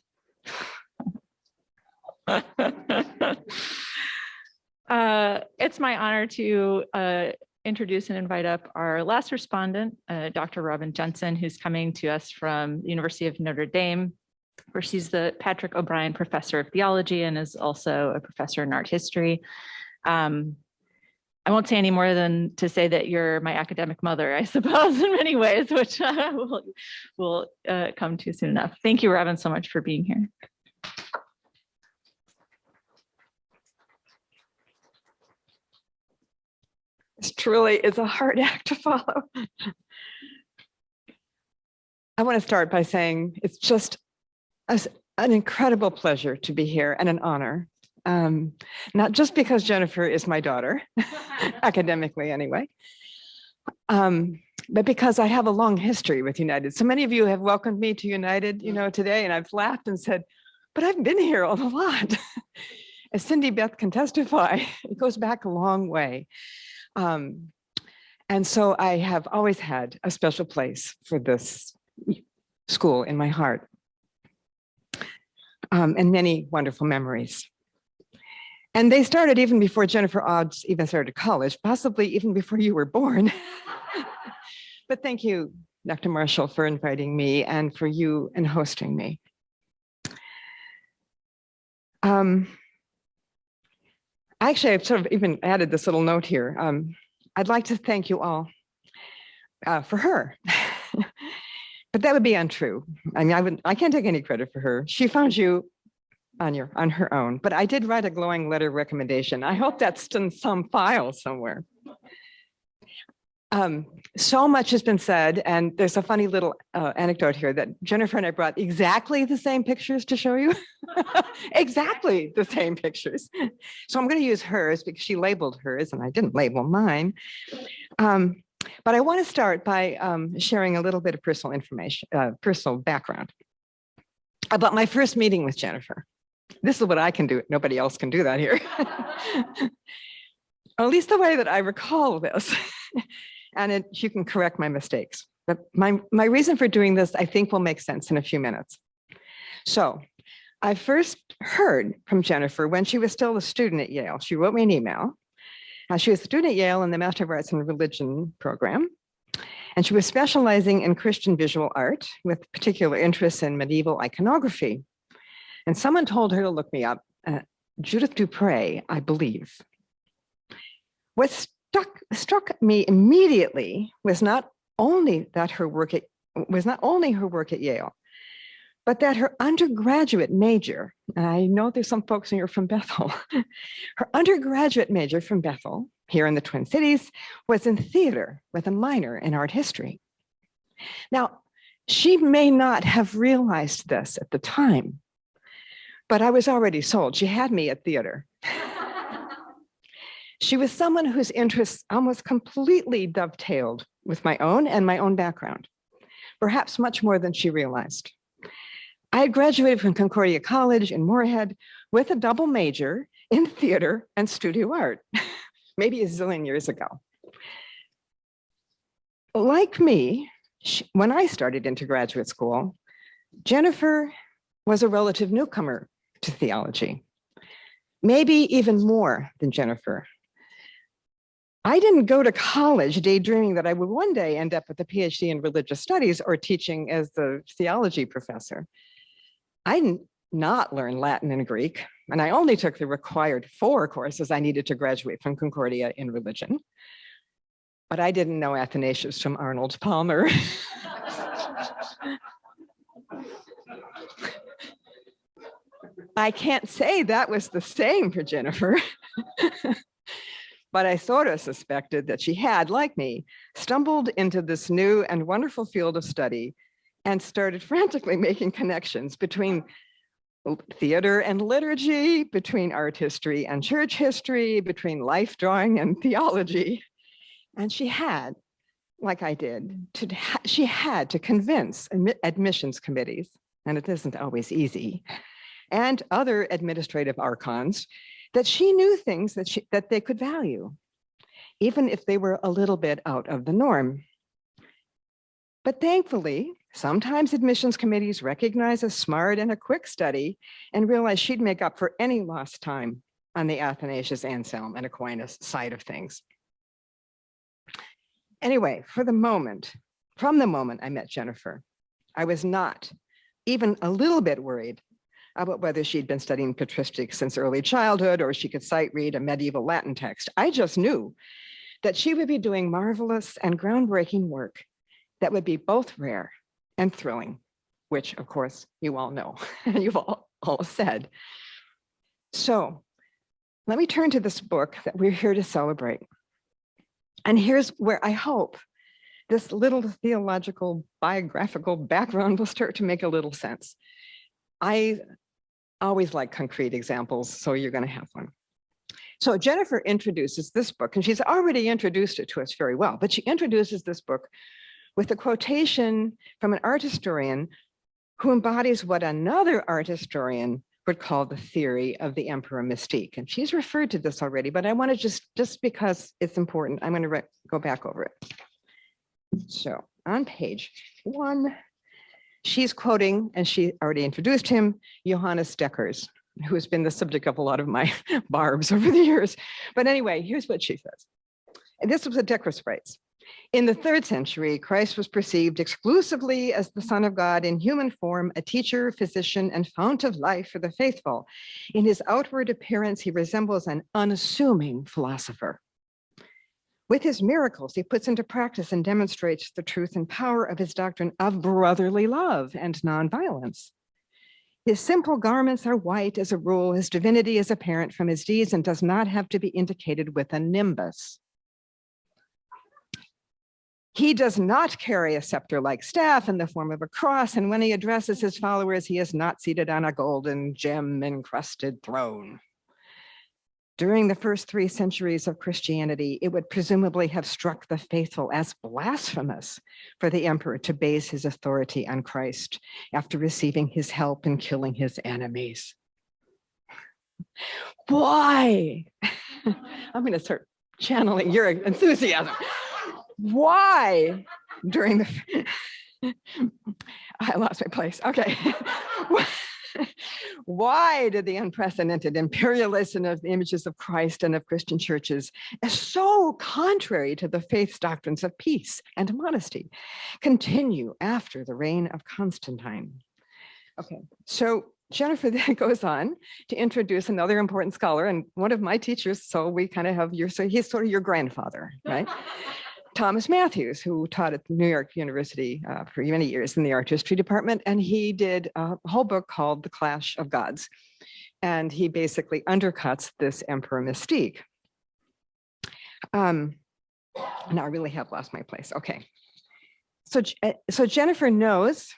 It's my honor to introduce and invite up our last respondent, Dr. Robin Jensen, who's coming to us from the University of Notre Dame, where she's the Patrick O'Brien Professor of Theology and is also a professor in art history. I won't say any more than to say that you're my academic mother, I suppose, in many ways, which we'll come to soon enough. Thank you, Robin, so much for being here. This truly is a hard act to follow. I want to start by saying it's just an incredible pleasure to be here and an honor. Not just because Jennifer is my daughter, academically anyway, but because I have a long history with United. So many of you have welcomed me to United, today, and I've laughed and said, but I've been here a lot. As Cindy Beth can testify, it goes back a long way. And so I have always had a special place for this school in my heart, and many wonderful memories. And they started even before Jennifer Oz even started college, possibly even before you were born. But thank you, Dr. Marshall, for inviting me and for you and hosting me. Actually, I've sort of even added this little note here. I'd like to thank you all for her. But that would be untrue. I mean, I can't take any credit for her. She found you on her own, but I did write a glowing letter of recommendation. I hope that's in some file somewhere. So much has been said, and there's a funny little anecdote here that Jennifer and I brought exactly the same pictures to show you. Exactly the same pictures. So I'm going to use hers because she labeled hers and I didn't label mine. But I want to start by sharing a little bit of personal information, personal background about my first meeting with Jennifer. This is what I can do. Nobody else can do that here. Or at least the way that I recall this. And you can correct my mistakes. But my reason for doing this, I think, will make sense in a few minutes. So I first heard from Jennifer when she was still a student at Yale. She wrote me an email. She was a student at Yale in the Master of Arts in Religion program. And she was specializing in Christian visual art with particular interests in medieval iconography. And someone told her to look me up, Judith Dupre, I believe. What struck me immediately was not only her work at Yale, but that her undergraduate major, and I know there's some folks here from Bethel, her undergraduate major from Bethel, here in the Twin Cities, was in theater with a minor in art history. Now, she may not have realized this at the time, but I was already sold. She had me at theater. She was someone whose interests almost completely dovetailed with my own background, perhaps much more than she realized. I had graduated from Concordia College in Moorhead with a double major in theater and studio art, maybe a zillion years ago. Like me, when I started into graduate school, Jennifer was a relative newcomer to theology, maybe even more than Jennifer. I didn't go to college daydreaming that I would one day end up with a PhD in religious studies or teaching as the theology professor. I did not learn Latin and Greek, and I only took the required 4 courses I needed to graduate from Concordia in religion. But I didn't know Athanasius from Arnold Palmer. I can't say that was the same for Jennifer. But I sort of suspected that she had, like me, stumbled into this new and wonderful field of study and started frantically making connections between theater and liturgy, between art history and church history, between life drawing and theology. And she had, like I did, she had to convince admissions committees, and it isn't always easy, and other administrative archons that she knew things that they could value, even if they were a little bit out of the norm. But thankfully, sometimes admissions committees recognize a smart and a quick study and realize she'd make up for any lost time on the Athanasius, Anselm, and Aquinas side of things. Anyway, from the moment I met Jennifer, I was not even a little bit worried about whether she'd been studying patristics since early childhood or she could sight read a medieval Latin text. I just knew that she would be doing marvelous and groundbreaking work that would be both rare and thrilling, which of course you all know and you've all said. So let me turn to this book that we're here to celebrate. And here's where I hope this little theological biographical background will start to make a little sense. I always like concrete examples, so you're going to have one. So Jennifer introduces this book, and she's already introduced it to us very well, but she introduces this book with a quotation from an art historian who embodies what another art historian would call the theory of the emperor Mystique. And she's referred to this already, but I want to just because it's important, I'm going to go back over it. So on page 1, she's quoting, and she already introduced him, Johannes Deckers, who has been the subject of a lot of my barbs over the years. But anyway, here's what she says. And this was a Deckers phrase. In the 3rd century, Christ was perceived exclusively as the Son of God in human form, a teacher, physician, and fount of life for the faithful. In his outward appearance, he resembles an unassuming philosopher. With his miracles, he puts into practice and demonstrates the truth and power of his doctrine of brotherly love and nonviolence. His simple garments are white as a rule. His divinity is apparent from his deeds and does not have to be indicated with a nimbus. He does not carry a scepter-like staff in the form of a cross, and when he addresses his followers, he is not seated on a golden gem-encrusted throne. During the first 3 centuries of Christianity, it would presumably have struck the faithful as blasphemous for the emperor to base his authority on Christ after receiving his help in killing his enemies. Why? I'm going to start channeling your enthusiasm. Why during the, I lost my place. Okay. Why did the unprecedented imperialism of the images of Christ and of Christian churches, as so contrary to the faith's doctrines of peace and modesty, continue after the reign of Constantine? Okay, so Jennifer then goes on to introduce another important scholar and one of my teachers, so we kind of have so he's sort of your grandfather, right? Thomas Matthews, who taught at New York University for many years in the art history department, and he did a whole book called The Clash of Gods. And he basically undercuts this emperor Mystique. Now I really have lost my place. Okay. So Jennifer knows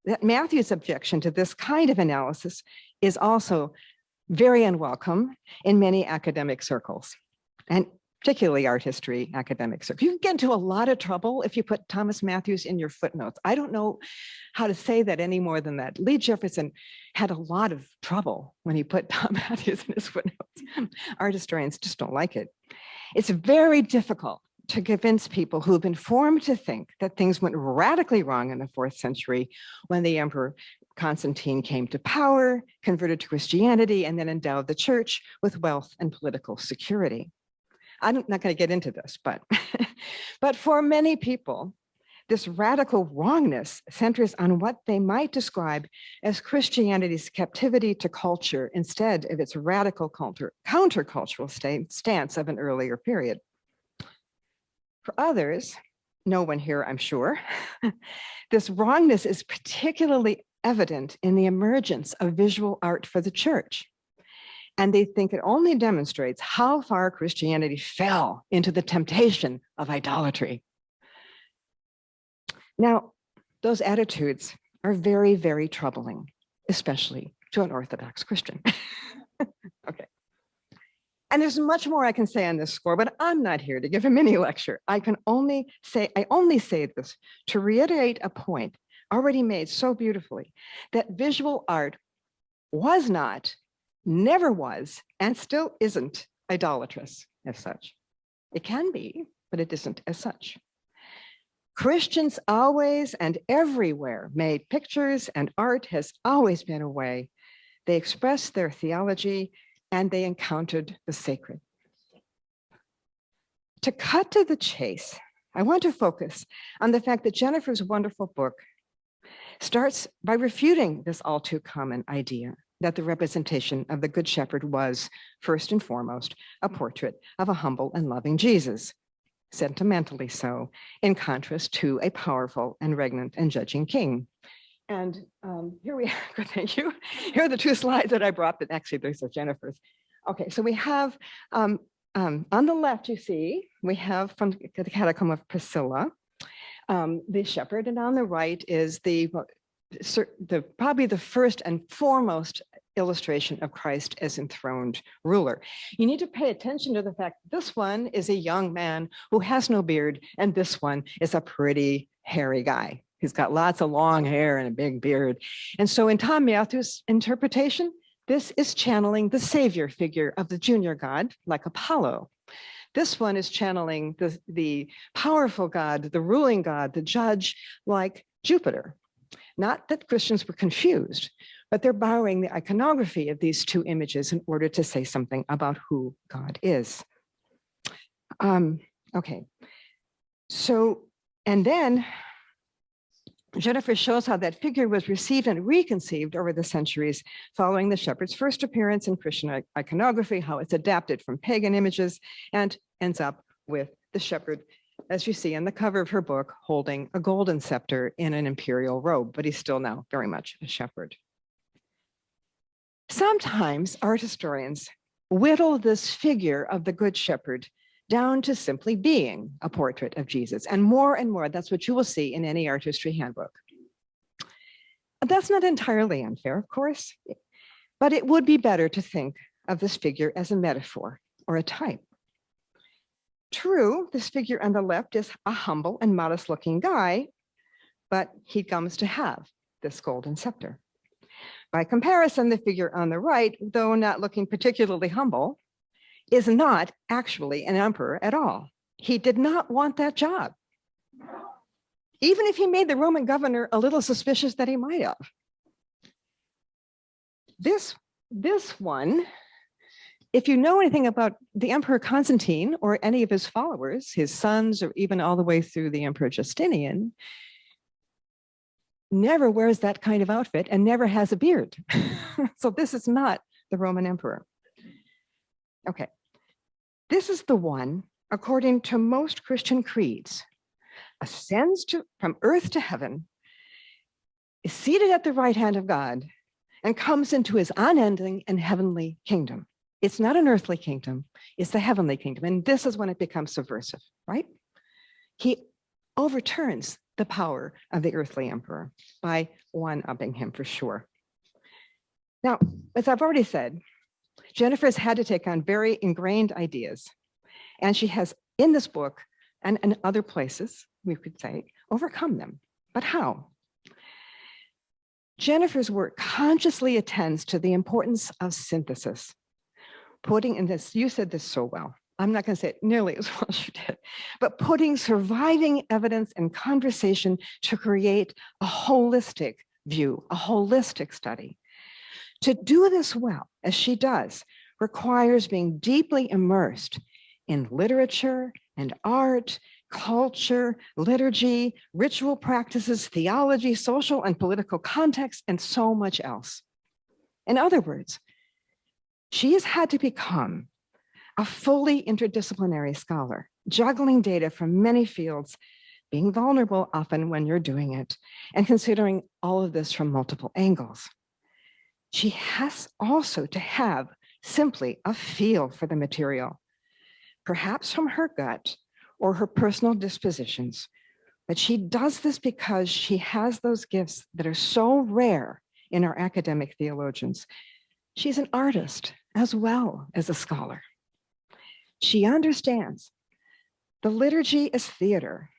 that Matthews' objection to this kind of analysis is also very unwelcome in many academic circles, and particularly art history academic circles. You can get into a lot of trouble if you put Thomas Matthews in your footnotes. I don't know how to say that any more than that. Lee Jefferson had a lot of trouble when he put Tom Matthews in his footnotes. Art historians just don't like it. It's very difficult to convince people who've been formed to think that things went radically wrong in the 4th century when the emperor Constantine came to power, converted to Christianity, and then endowed the church with wealth and political security. I'm not going to get into this, but for many people, this radical wrongness centers on what they might describe as Christianity's captivity to culture instead of its radical countercultural stance of an earlier period. For others, no one here, I'm sure, this wrongness is particularly evident in the emergence of visual art for the church. And they think it only demonstrates how far Christianity fell into the temptation of idolatry. Now, those attitudes are very, very troubling, especially to an Orthodox Christian. Okay. And there's much more I can say on this score, but I'm not here to give a mini lecture. I only say this to reiterate a point already made so beautifully, that visual art was not, never was, and still isn't idolatrous as such. It can be, but it isn't as such. Christians always and everywhere made pictures, and art has always been a way they expressed their theology and they encountered the sacred. To cut to the chase, I want to focus on the fact that Jennifer's wonderful book starts by refuting this all too common idea that the representation of the Good Shepherd was, first and foremost, a portrait of a humble and loving Jesus, sentimentally so, in contrast to a powerful and regnant and judging king. And here we are, thank you. Here are the 2 slides that I brought, but actually these are Jennifer's. Okay, so we have, on the left, you see, we have from the Catacomb of Priscilla, the shepherd, and on the right is probably the first and foremost illustration of Christ as enthroned ruler. You need to pay attention to the fact this one is a young man who has no beard, and this one is a pretty hairy guy. He's got lots of long hair and a big beard. And so in Tom Matthews' interpretation, this is channeling the savior figure of the junior god, like Apollo. This one is channeling the powerful god, the ruling god, the judge, like Jupiter. Not that Christians were confused, but they're borrowing the iconography of these 2 images in order to say something about who God is. Okay, so, and then Jennifer shows how that figure was received and reconceived over the centuries following the shepherd's first appearance in Christian iconography, how it's adapted from pagan images and ends up with the shepherd, as you see on the cover of her book, holding a golden scepter in an imperial robe, but he's still now very much a shepherd. Sometimes art historians whittle this figure of the Good Shepherd down to simply being a portrait of Jesus. And more, that's what you will see in any art history handbook. That's not entirely unfair, of course, but it would be better to think of this figure as a metaphor or a type. True, this figure on the left is a humble and modest looking guy, but he comes to have this golden scepter. By comparison, the figure on the right, though not looking particularly humble, is not actually an emperor at all. He did not want that job, even if he made the Roman governor a little suspicious that he might have. This one, if you know anything about the Emperor Constantine or any of his followers, his sons, or even all the way through the Emperor Justinian, never wears that kind of outfit and never has a beard. So this is not the Roman emperor. Okay, this is the one, according to most Christian creeds, ascends from earth to heaven, is seated at the right hand of God, and comes into his unending and heavenly kingdom. It's not an earthly kingdom, it's the heavenly kingdom. And this is when it becomes subversive, right? He overturns the power of the earthly emperor by one-upping him for sure. Now, as I've already said, Jennifer's had to take on very ingrained ideas. And she has, in this book and in other places, we could say, overcome them. But how? Jennifer's work consciously attends to the importance of synthesis. Putting in this, you said this so well. I'm not going to say it nearly as well as you did, but putting surviving evidence and conversation to create a holistic view, a holistic study. To do this well, as she does, requires being deeply immersed in literature and art, culture, liturgy, ritual practices, theology, social and political context, and so much else. In other words, she has had to become a fully interdisciplinary scholar, juggling data from many fields, being vulnerable often when you're doing it, and considering all of this from multiple angles. She has also to have simply a feel for the material, perhaps from her gut or her personal dispositions, but she does this because she has those gifts that are so rare in our academic theologians. She's an artist as well as a scholar. She understands the liturgy is theater.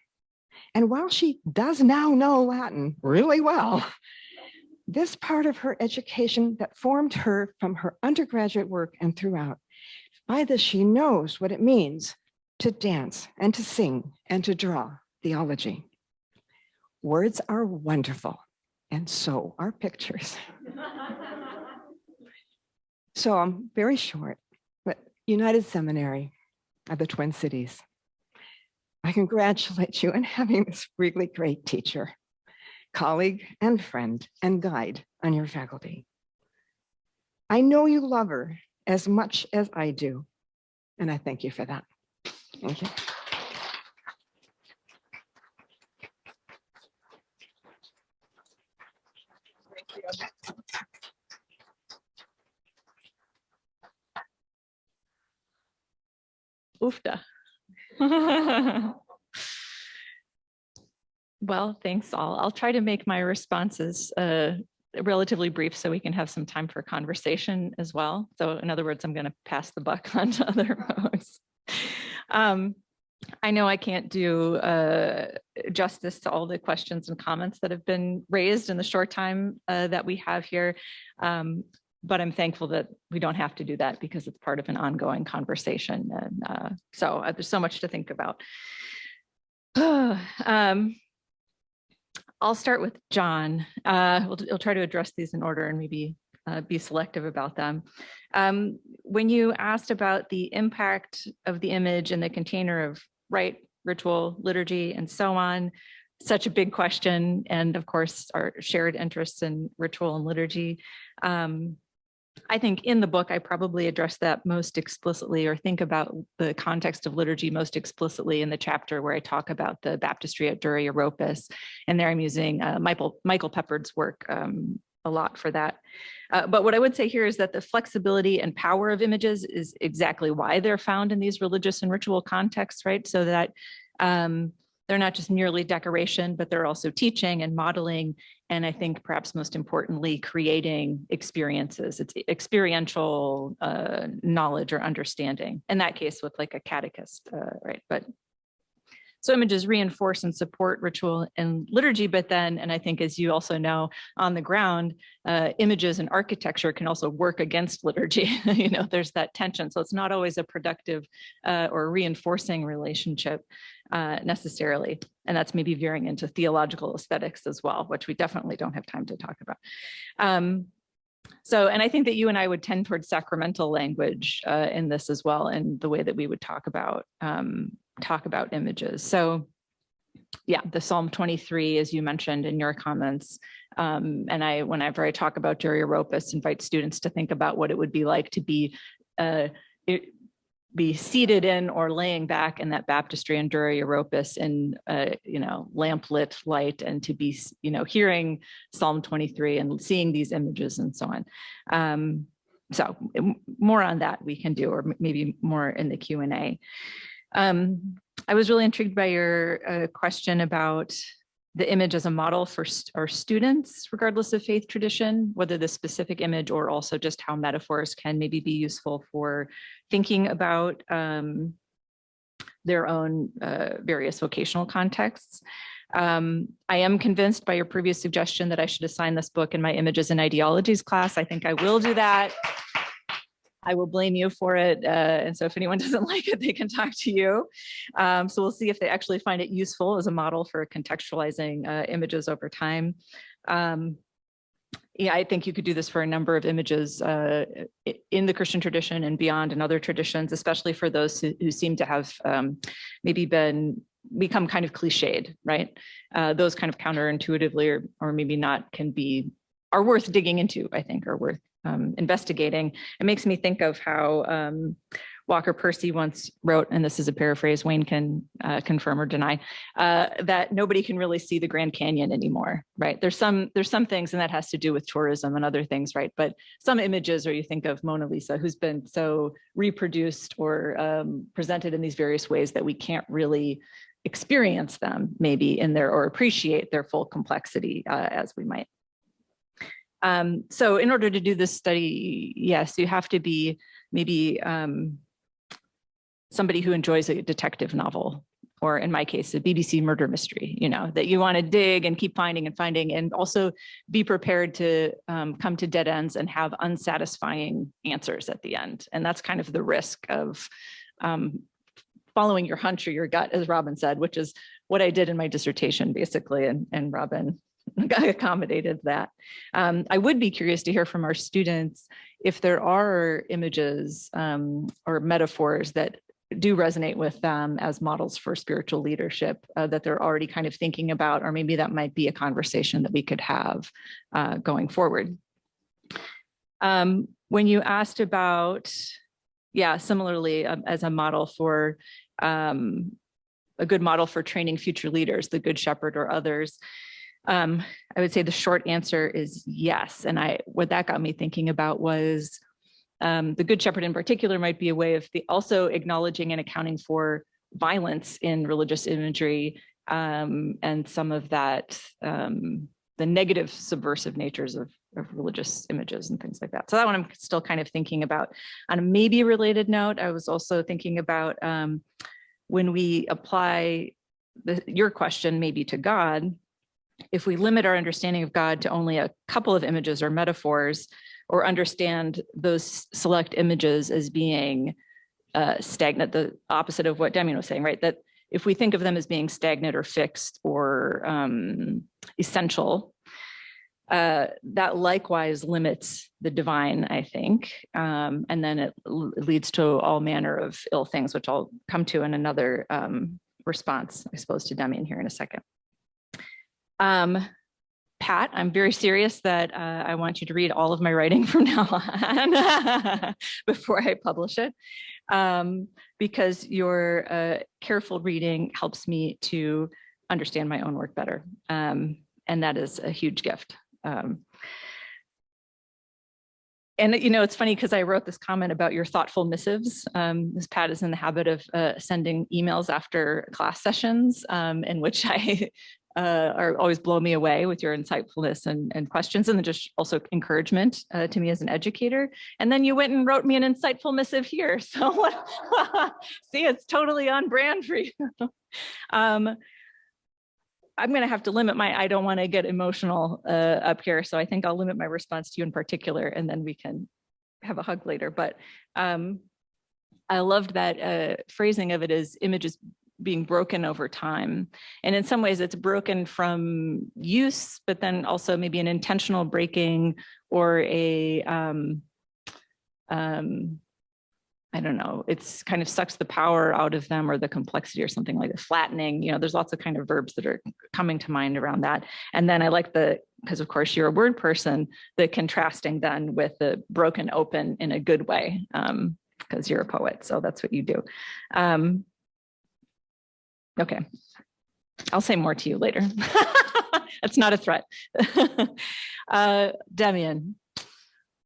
And while she does now know Latin really well, this part of her education that formed her from her undergraduate work and throughout, by this she knows what it means to dance and to sing and to draw theology. Words are wonderful, and so are pictures. So I'm very short, but United Seminary of the Twin Cities, I congratulate you on having this really great teacher, colleague and friend and guide on your faculty. I know you love her as much as I do, and I thank you for that. Thank you. Oofda. Well, thanks all. I'll try to make my responses relatively brief so we can have some time for conversation as well. So in other words, I'm going to pass the buck on to other folks. I know I can't do justice to all the questions and comments that have been raised in the short time that we have here. But I'm thankful that we don't have to do that because it's part of an ongoing conversation. And so there's so much to think about. I'll start with John. We'll try to address these in order and maybe be selective about them. When you asked about the impact of the image in the container of rite, ritual, liturgy, and so on, such a big question. And of course, our shared interests in ritual and liturgy. I think in the book, I probably address that most explicitly, or think about the context of liturgy most explicitly in the chapter where I talk about the baptistry at Dura Europos. And there I'm using Michael Peppard's work a lot for that. But what I would say here is that the flexibility and power of images is exactly why they're found in these religious and ritual contexts, right? So that they're not just merely decoration, but they're also teaching and modeling. And I think perhaps most importantly, creating experiences. It's experiential knowledge or understanding. In that case, with like a catechist, right? But so images reinforce and support ritual and liturgy, but then, and I think as you also know, on the ground, images and architecture can also work against liturgy. You know, there's that tension. So it's not always a productive or reinforcing relationship necessarily. And that's maybe veering into theological aesthetics as well, which we definitely don't have time to talk about. So, and I think that you and I would tend towards sacramental language in this as well, and the way that we would talk about images. So yeah, the Psalm 23, as you mentioned in your comments, and whenever I talk about Dura Europos, invite students to think about what it would be like to be seated in or laying back in that baptistry in Dura Europos in lamplit light, and to be hearing Psalm 23 and seeing these images and so on. So more on that we can do, or maybe more in the Q&A. I was really intrigued by your question about the image as a model for our students, regardless of faith tradition, whether the specific image or also just how metaphors can maybe be useful for thinking about their own various vocational contexts. I am convinced by your previous suggestion that I should assign this book in my images and ideologies class. I think I will do that. I will blame you for it. And so if anyone doesn't like it, they can talk to you. So we'll see if they actually find it useful as a model for contextualizing images over time. Yeah, I think you could do this for a number of images in the Christian tradition and beyond, and other traditions, especially for those who seem to have maybe become kind of cliched, right? Those kind of counterintuitively or maybe not are worth digging into, I think, or worth investigating. It makes me think of how Walker Percy once wrote, and this is a paraphrase, Wayne can confirm or deny, that nobody can really see the Grand Canyon anymore, right? There's some things, and that has to do with tourism and other things, right? But some images, or you think of Mona Lisa, who's been so reproduced or presented in these various ways that we can't really experience them maybe in their, or appreciate their full complexity as we might. So in order to do this study, yes, you have to be maybe somebody who enjoys a detective novel, or in my case, a BBC murder mystery, that you want to dig and keep finding and finding, and also be prepared to come to dead ends and have unsatisfying answers at the end. And that's kind of the risk of following your hunch or your gut, as Robin said, which is what I did in my dissertation, basically, and Robin accommodated that. I would be curious to hear from our students if there are images or metaphors that do resonate with them as models for spiritual leadership that they're already kind of thinking about, or maybe that might be a conversation that we could have going forward. When you asked about, similarly as a model for a good model for training future leaders, the Good Shepherd or others, I would say the short answer is yes. And what that got me thinking about was the Good Shepherd in particular might be a way of also acknowledging and accounting for violence in religious imagery and some of that, the negative subversive natures of religious images and things like that. So that one I'm still kind of thinking about. On a maybe related note, I was also thinking about when we apply your question maybe to God, if we limit our understanding of God to only a couple of images or metaphors, or understand those select images as being stagnant, the opposite of what Demian was saying, right? That if we think of them as being stagnant or fixed or essential, that likewise limits the divine, I think. And then it leads to all manner of ill things, which I'll come to in another response, I suppose, to Demian here in a second. Pat, I'm very serious that I want you to read all of my writing from now on before I publish it, because your careful reading helps me to understand my own work better. And that is a huge gift. And it's funny because I wrote this comment about your thoughtful missives. This Pat is in the habit of sending emails after class sessions, in which I are always blow me away with your insightfulness and questions, and then just also encouragement to me as an educator. And then you went and wrote me an insightful missive here. So see, it's totally on brand for you. I'm going to have to limit I don't want to get emotional up here. So I think I'll limit my response to you in particular, and then we can have a hug later. But I loved that phrasing of it as images being broken over time. And in some ways it's broken from use, but then also maybe an intentional breaking or I don't know, it's kind of sucks the power out of them or the complexity or something like that, flattening. There's lots of kind of verbs that are coming to mind around that. And then I like because of course you're a word person, the contrasting then with the broken open in a good way, because you're a poet. So that's what you do. Okay, I'll say more to you later. That's not a threat. Demian,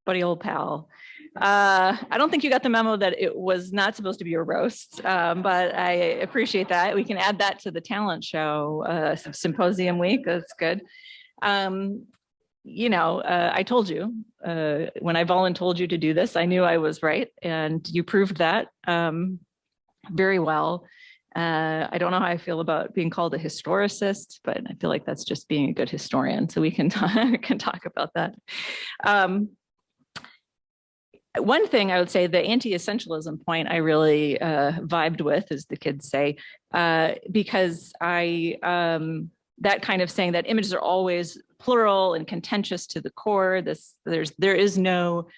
buddy old pal. I don't think you got the memo that it was not supposed to be a roast, but I appreciate that. We can add that to the talent show, Symposium week. That's good. I told you when I volunteered you to do this, I knew I was right, and you proved that very well. I don't know how I feel about being called a historicist, but I feel like that's just being a good historian. So we can talk about that. One thing I would say, the anti-essentialism point I really vibed with, as the kids say, because that kind of saying that images are always plural and contentious to the core. There is no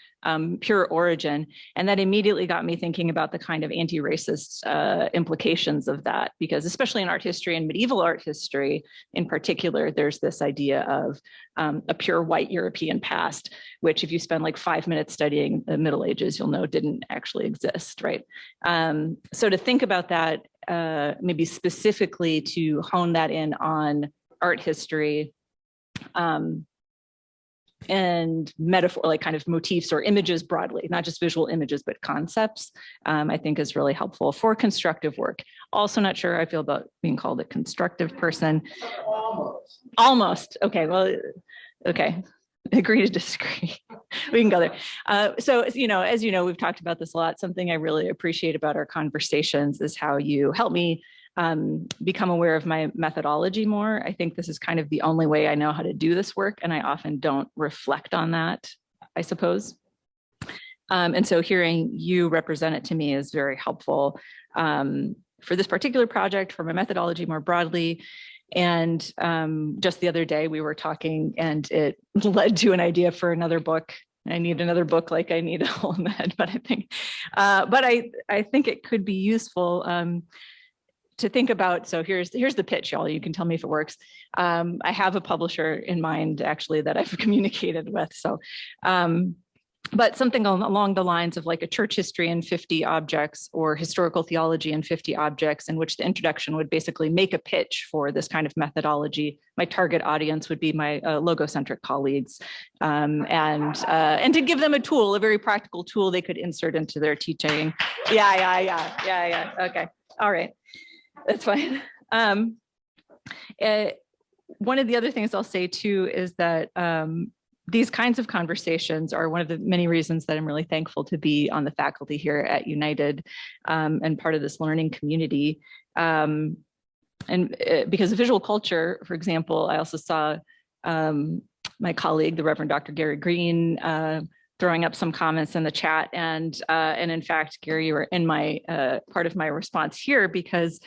pure origin, and that immediately got me thinking about the kind of anti-racist implications of that, because especially in art history and medieval art history in particular, there's this idea of a pure white European past, which if you spend like 5 minutes studying the Middle Ages, you'll know didn't actually exist, right? So to think about that, maybe specifically to hone that in on art history, and metaphor, like kind of motifs or images broadly, not just visual images, but concepts, I think is really helpful for constructive work. Also not sure I feel about being called a constructive person. Almost. Okay, well, okay. Agree to disagree. We can go there. So, as you know, we've talked about this a lot. Something I really appreciate about our conversations is how you help me become aware of my methodology more. I think this is kind of the only way I know how to do this work, and I often don't reflect on that, I suppose. And so hearing you represent it to me is very helpful for this particular project, for my methodology more broadly. And just the other day we were talking, and it led to an idea for another book. I need another book, like I need a hole in the head, but I think it could be useful to think about. So here's the pitch, y'all. You can tell me if it works. I have a publisher in mind, actually, that I've communicated with. So, but something along the lines of like a church history in 50 objects or historical theology in 50 objects, in which the introduction would basically make a pitch for this kind of methodology. My target audience would be my logocentric colleagues, and to give them a tool, a very practical tool they could insert into their teaching. Yeah. Okay. All right. That's fine. One of the other things I'll say too is that these kinds of conversations are one of the many reasons that I'm really thankful to be on the faculty here at United and part of this learning community. And because of visual culture, for example, I also saw my colleague, the Reverend Dr. Gary Green, throwing up some comments in the chat. And in fact, Gary, you were in my part of my response here, because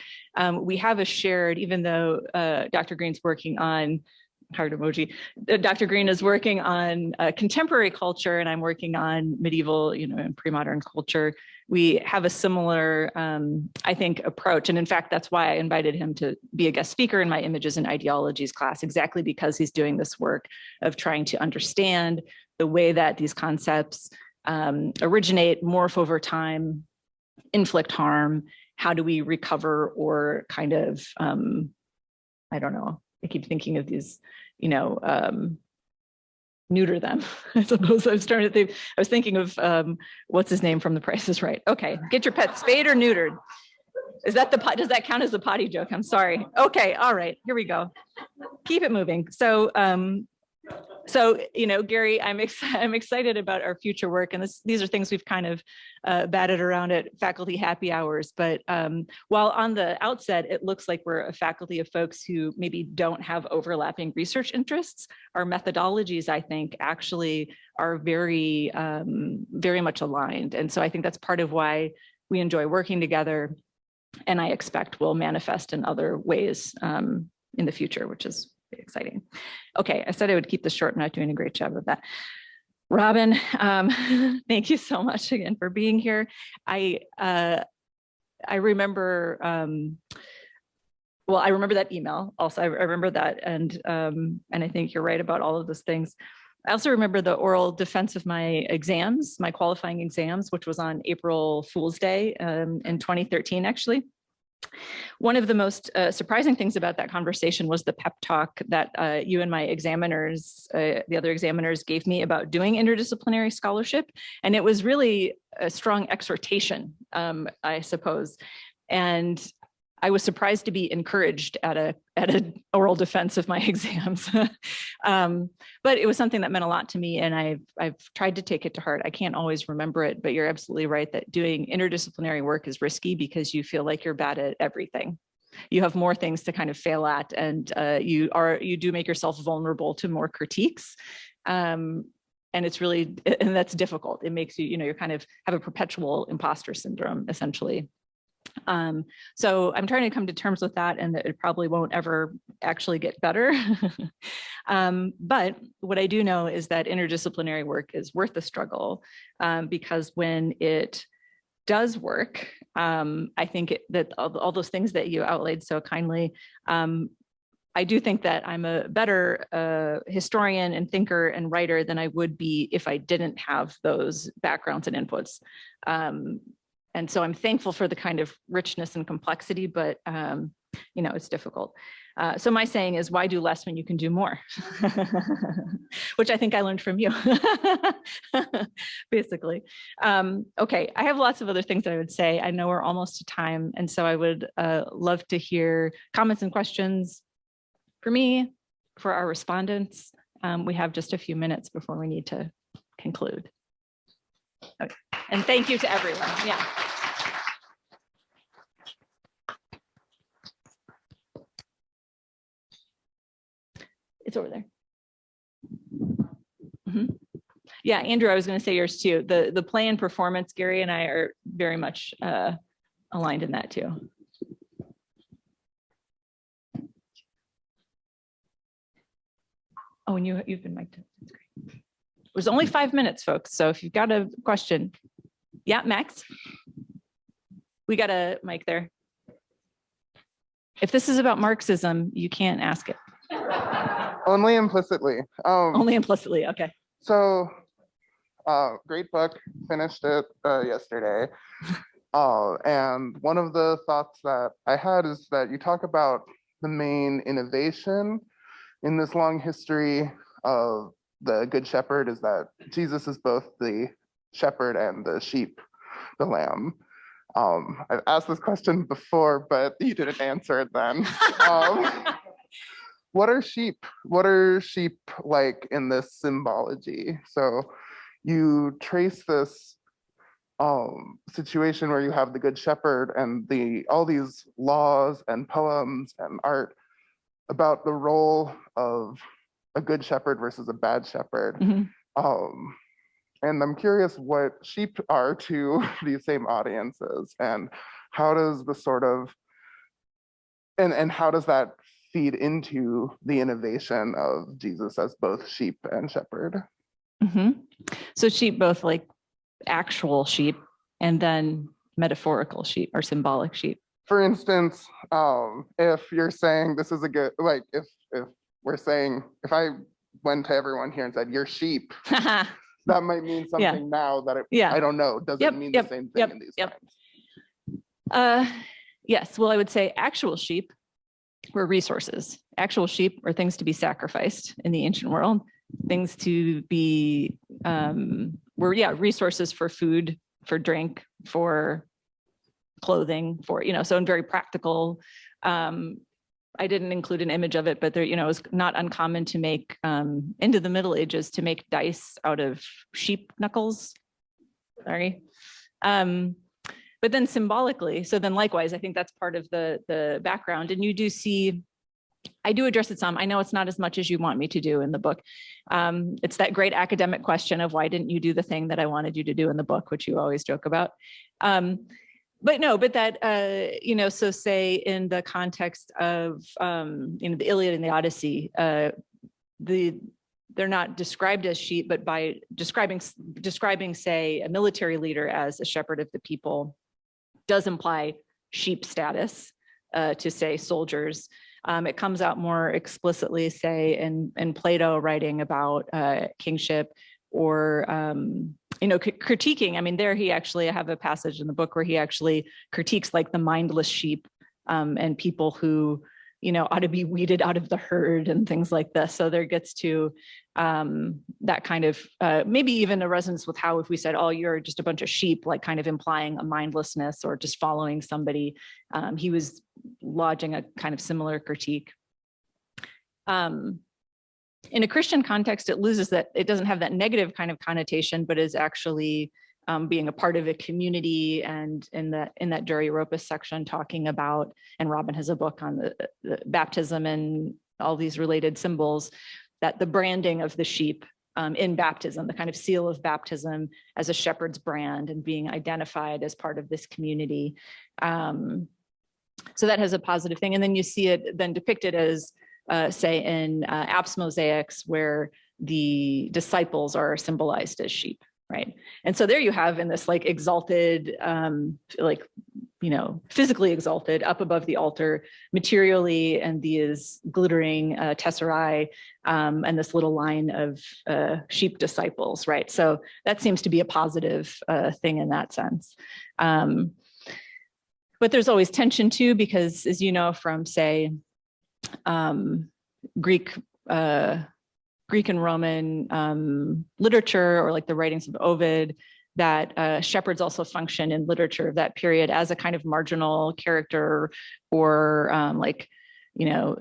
we have a shared, even though Dr. Green's working on heart emoji. Dr. Green is working on contemporary culture, and I'm working on medieval, and pre-modern culture. We have a similar, I think, approach. And in fact, that's why I invited him to be a guest speaker in my Images and Ideologies class, exactly because he's doing this work of trying to understand the way that these concepts originate, morph over time, inflict harm. How do we recover or kind of, I don't know, I keep thinking of these, neuter them. I suppose I was thinking of what's his name from The Price is Right. Okay, get your pet spayed or neutered. Is that does that count as a potty joke? I'm sorry. Okay, all right, here we go. Keep it moving. So Gary, I'm excited about our future work, and these are things we've kind of batted around at faculty happy hours. But while on the outset, it looks like we're a faculty of folks who maybe don't have overlapping research interests, our methodologies, I think, actually are very, very much aligned. And so I think that's part of why we enjoy working together, and I expect will manifest in other ways in the future, which is exciting. Okay, I said I would keep this short. I'm not doing a great job of that. Robin, thank you so much again for being here. I remember, I remember that email also. I remember that, and I think you're right about all of those things. I also remember the oral defense of my exams, my qualifying exams, which was on April Fool's Day in 2013, actually. One of the most surprising things about that conversation was the pep talk that you and my examiners, the other examiners, gave me about doing interdisciplinary scholarship. And it was really a strong exhortation, I suppose. And I was surprised to be encouraged at an oral defense of my exams. But it was something that meant a lot to me, and I've tried to take it to heart. I can't always remember it, but you're absolutely right that doing interdisciplinary work is risky because you feel like you're bad at everything. You have more things to kind of fail at, and you do make yourself vulnerable to more critiques. And that's difficult. It makes you, you kind of have a perpetual imposter syndrome, essentially. So I'm trying to come to terms with that, and that it probably won't ever actually get better. But what I do know is that interdisciplinary work is worth the struggle, because when it does work, I think that all those things that you outlaid so kindly, I do think that I'm a better historian and thinker and writer than I would be if I didn't have those backgrounds and inputs. And so I'm thankful for the kind of richness and complexity, but it's difficult. So my saying is, why do less when you can do more? Which I think I learned from you, basically. Okay, I have lots of other things that I would say. I know we're almost to time, and so I would love to hear comments and questions for me, for our respondents. We have just a few minutes before we need to conclude. Okay. And thank you to everyone. Yeah. It's over there. Mm-hmm. Yeah, Andrew, I was going to say yours too. The play and performance, Gary and I are very much aligned in that too. Oh, and you've been mic'd up. That's great. It was only 5 minutes, folks. So if you've got a question, yeah, Max, we got a mic there. If this is about Marxism, you can't ask it. Only implicitly. Only implicitly, okay. So, great book, finished it yesterday. And one of the thoughts that I had is that you talk about the main innovation in this long history of the Good Shepherd is that Jesus is both the shepherd and the sheep, the lamb. I've asked this question before, but you didn't answer it then. What are sheep? What are sheep like in this symbology? So you trace this situation where you have the Good Shepherd and all these laws and poems and art about the role of a good shepherd versus a bad shepherd. Mm-hmm. And I'm curious what sheep are to these same audiences, and how does the sort of, and how does that feed into the innovation of Jesus as both sheep and shepherd. So sheep, both like actual sheep and then metaphorical sheep or symbolic sheep. For instance, if you're saying this is a good, like if we're saying, if I went to everyone here and said, you're sheep, that might mean something now that I don't know. Does it mean the same thing in these times? Yes, well, I would say actual sheep were resources. Actual sheep are things to be sacrificed in the ancient world, things to be, resources for food, for drink, for clothing, for, so in very practical, I didn't include an image of it, but there, it was not uncommon to make, into the Middle Ages, to make dice out of sheep knuckles. Sorry. But then symbolically, so then likewise, I think that's part of the background. And you do see, I do address it some. I know it's not as much as you want me to do in the book. It's that great academic question of why didn't you do the thing that I wanted you to do in the book, which you always joke about. But that, so say in the context of, the Iliad and the Odyssey, they're not described as sheep, but by describing, say, a military leader as a shepherd of the people does imply sheep status to, say, soldiers. It comes out more explicitly, say, in Plato writing about kingship or, critiquing. I mean, there he actually, I have a passage in the book where he actually critiques like the mindless sheep and people who, ought to be weeded out of the herd and things like this. So there gets to that kind of, maybe even a resonance with how if we said, oh, you're just a bunch of sheep, like kind of implying a mindlessness or just following somebody. He was lodging a kind of similar critique. In a Christian context, it loses that, it doesn't have that negative kind of connotation, but is actually being a part of a community. And in that Jerry Ropus section talking about, and Robin has a book on the baptism and all these related symbols, that the branding of the sheep in baptism, the kind of seal of baptism as a shepherd's brand and being identified as part of this community. So that has a positive thing. And then you see it then depicted as, say, in apse mosaics where the disciples are symbolized as sheep, right? And so there you have in this like exalted, physically exalted up above the altar, materially, and these glittering tesserae, and this little line of sheep disciples, right? So that seems to be a positive thing in that sense. But there's always tension too, because as you know from, say, Greek and Roman literature, or like the writings of Ovid, that shepherds also function in literature of that period as a kind of marginal character, or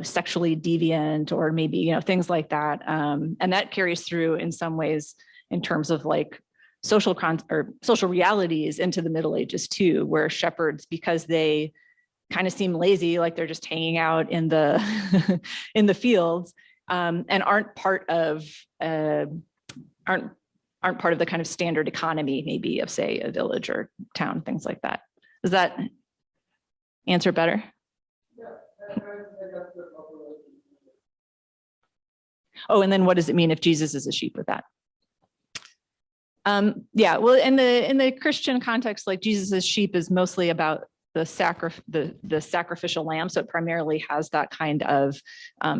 sexually deviant, or maybe, things like that. And that carries through in some ways in terms of like social realities into the Middle Ages too, where shepherds, because they kind of seem lazy, like they're just hanging out in the in the fields, and aren't part of the kind of standard economy, maybe of, say, a village or town, things like that. Does that answer better? Oh, and then what does it mean if Jesus is a sheep with that? Well, in the Christian context, like Jesus's sheep is mostly about the sacrificial lamb. So it primarily has that kind of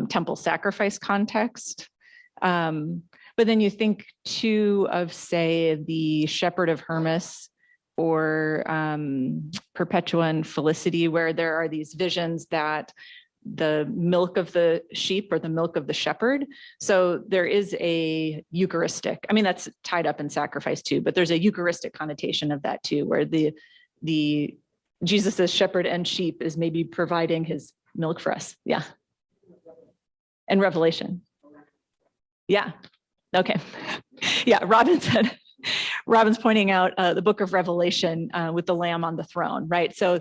temple sacrifice context. But then you think too of, say, the Shepherd of Hermas, or Perpetua and Felicity, where there are these visions that the milk of the sheep or the milk of the shepherd. So there is a Eucharistic, I mean, that's tied up in sacrifice too, but there's a Eucharistic connotation of that too, where the Jesus as shepherd and sheep is maybe providing his milk for us. Yeah. And Revelation. Yeah. Okay. Yeah. Robin's pointing out the book of Revelation with the Lamb on the throne, right? So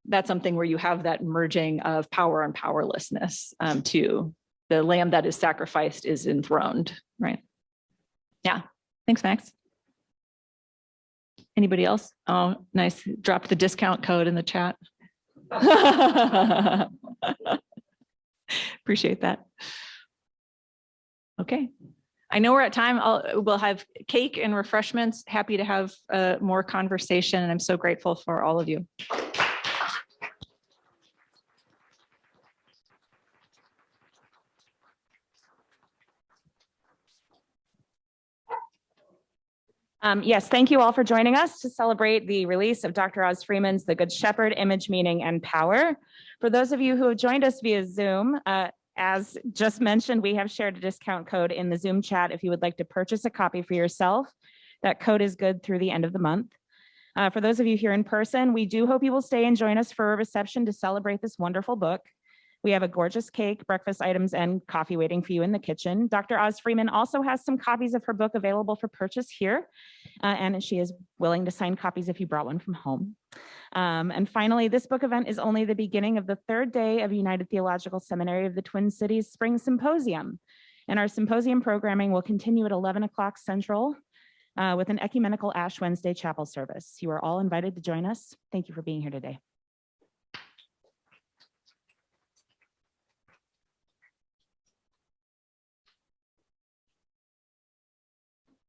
that's something where you have that merging of power and powerlessness too. The lamb that is sacrificed is enthroned, right? Yeah. Thanks, Max. Anybody else? Oh, nice. Dropped the discount code in the chat. Appreciate that. Okay. I know we're at time. We'll have cake and refreshments. Happy to have more conversation. And I'm so grateful for all of you. Yes, thank you all for joining us to celebrate the release of Dr. Oz Freeman's The Good Shepherd, Image, Meaning, and Power. For those of you who have joined us via Zoom, as just mentioned, we have shared a discount code in the Zoom chat if you would like to purchase a copy for yourself. That code is good through the end of the month. For those of you here in person, we do hope you will stay and join us for a reception to celebrate this wonderful book. We have a gorgeous cake, breakfast items, and coffee waiting for you in the kitchen. Dr. Oz Freeman also has some copies of her book available for purchase here, and she is willing to sign copies if you brought one from home. And finally, this book event is only the beginning of the third day of United Theological Seminary of the Twin Cities Spring Symposium. And our symposium programming will continue at 11 o'clock Central with an ecumenical Ash Wednesday chapel service. You are all invited to join us. Thank you for being here today.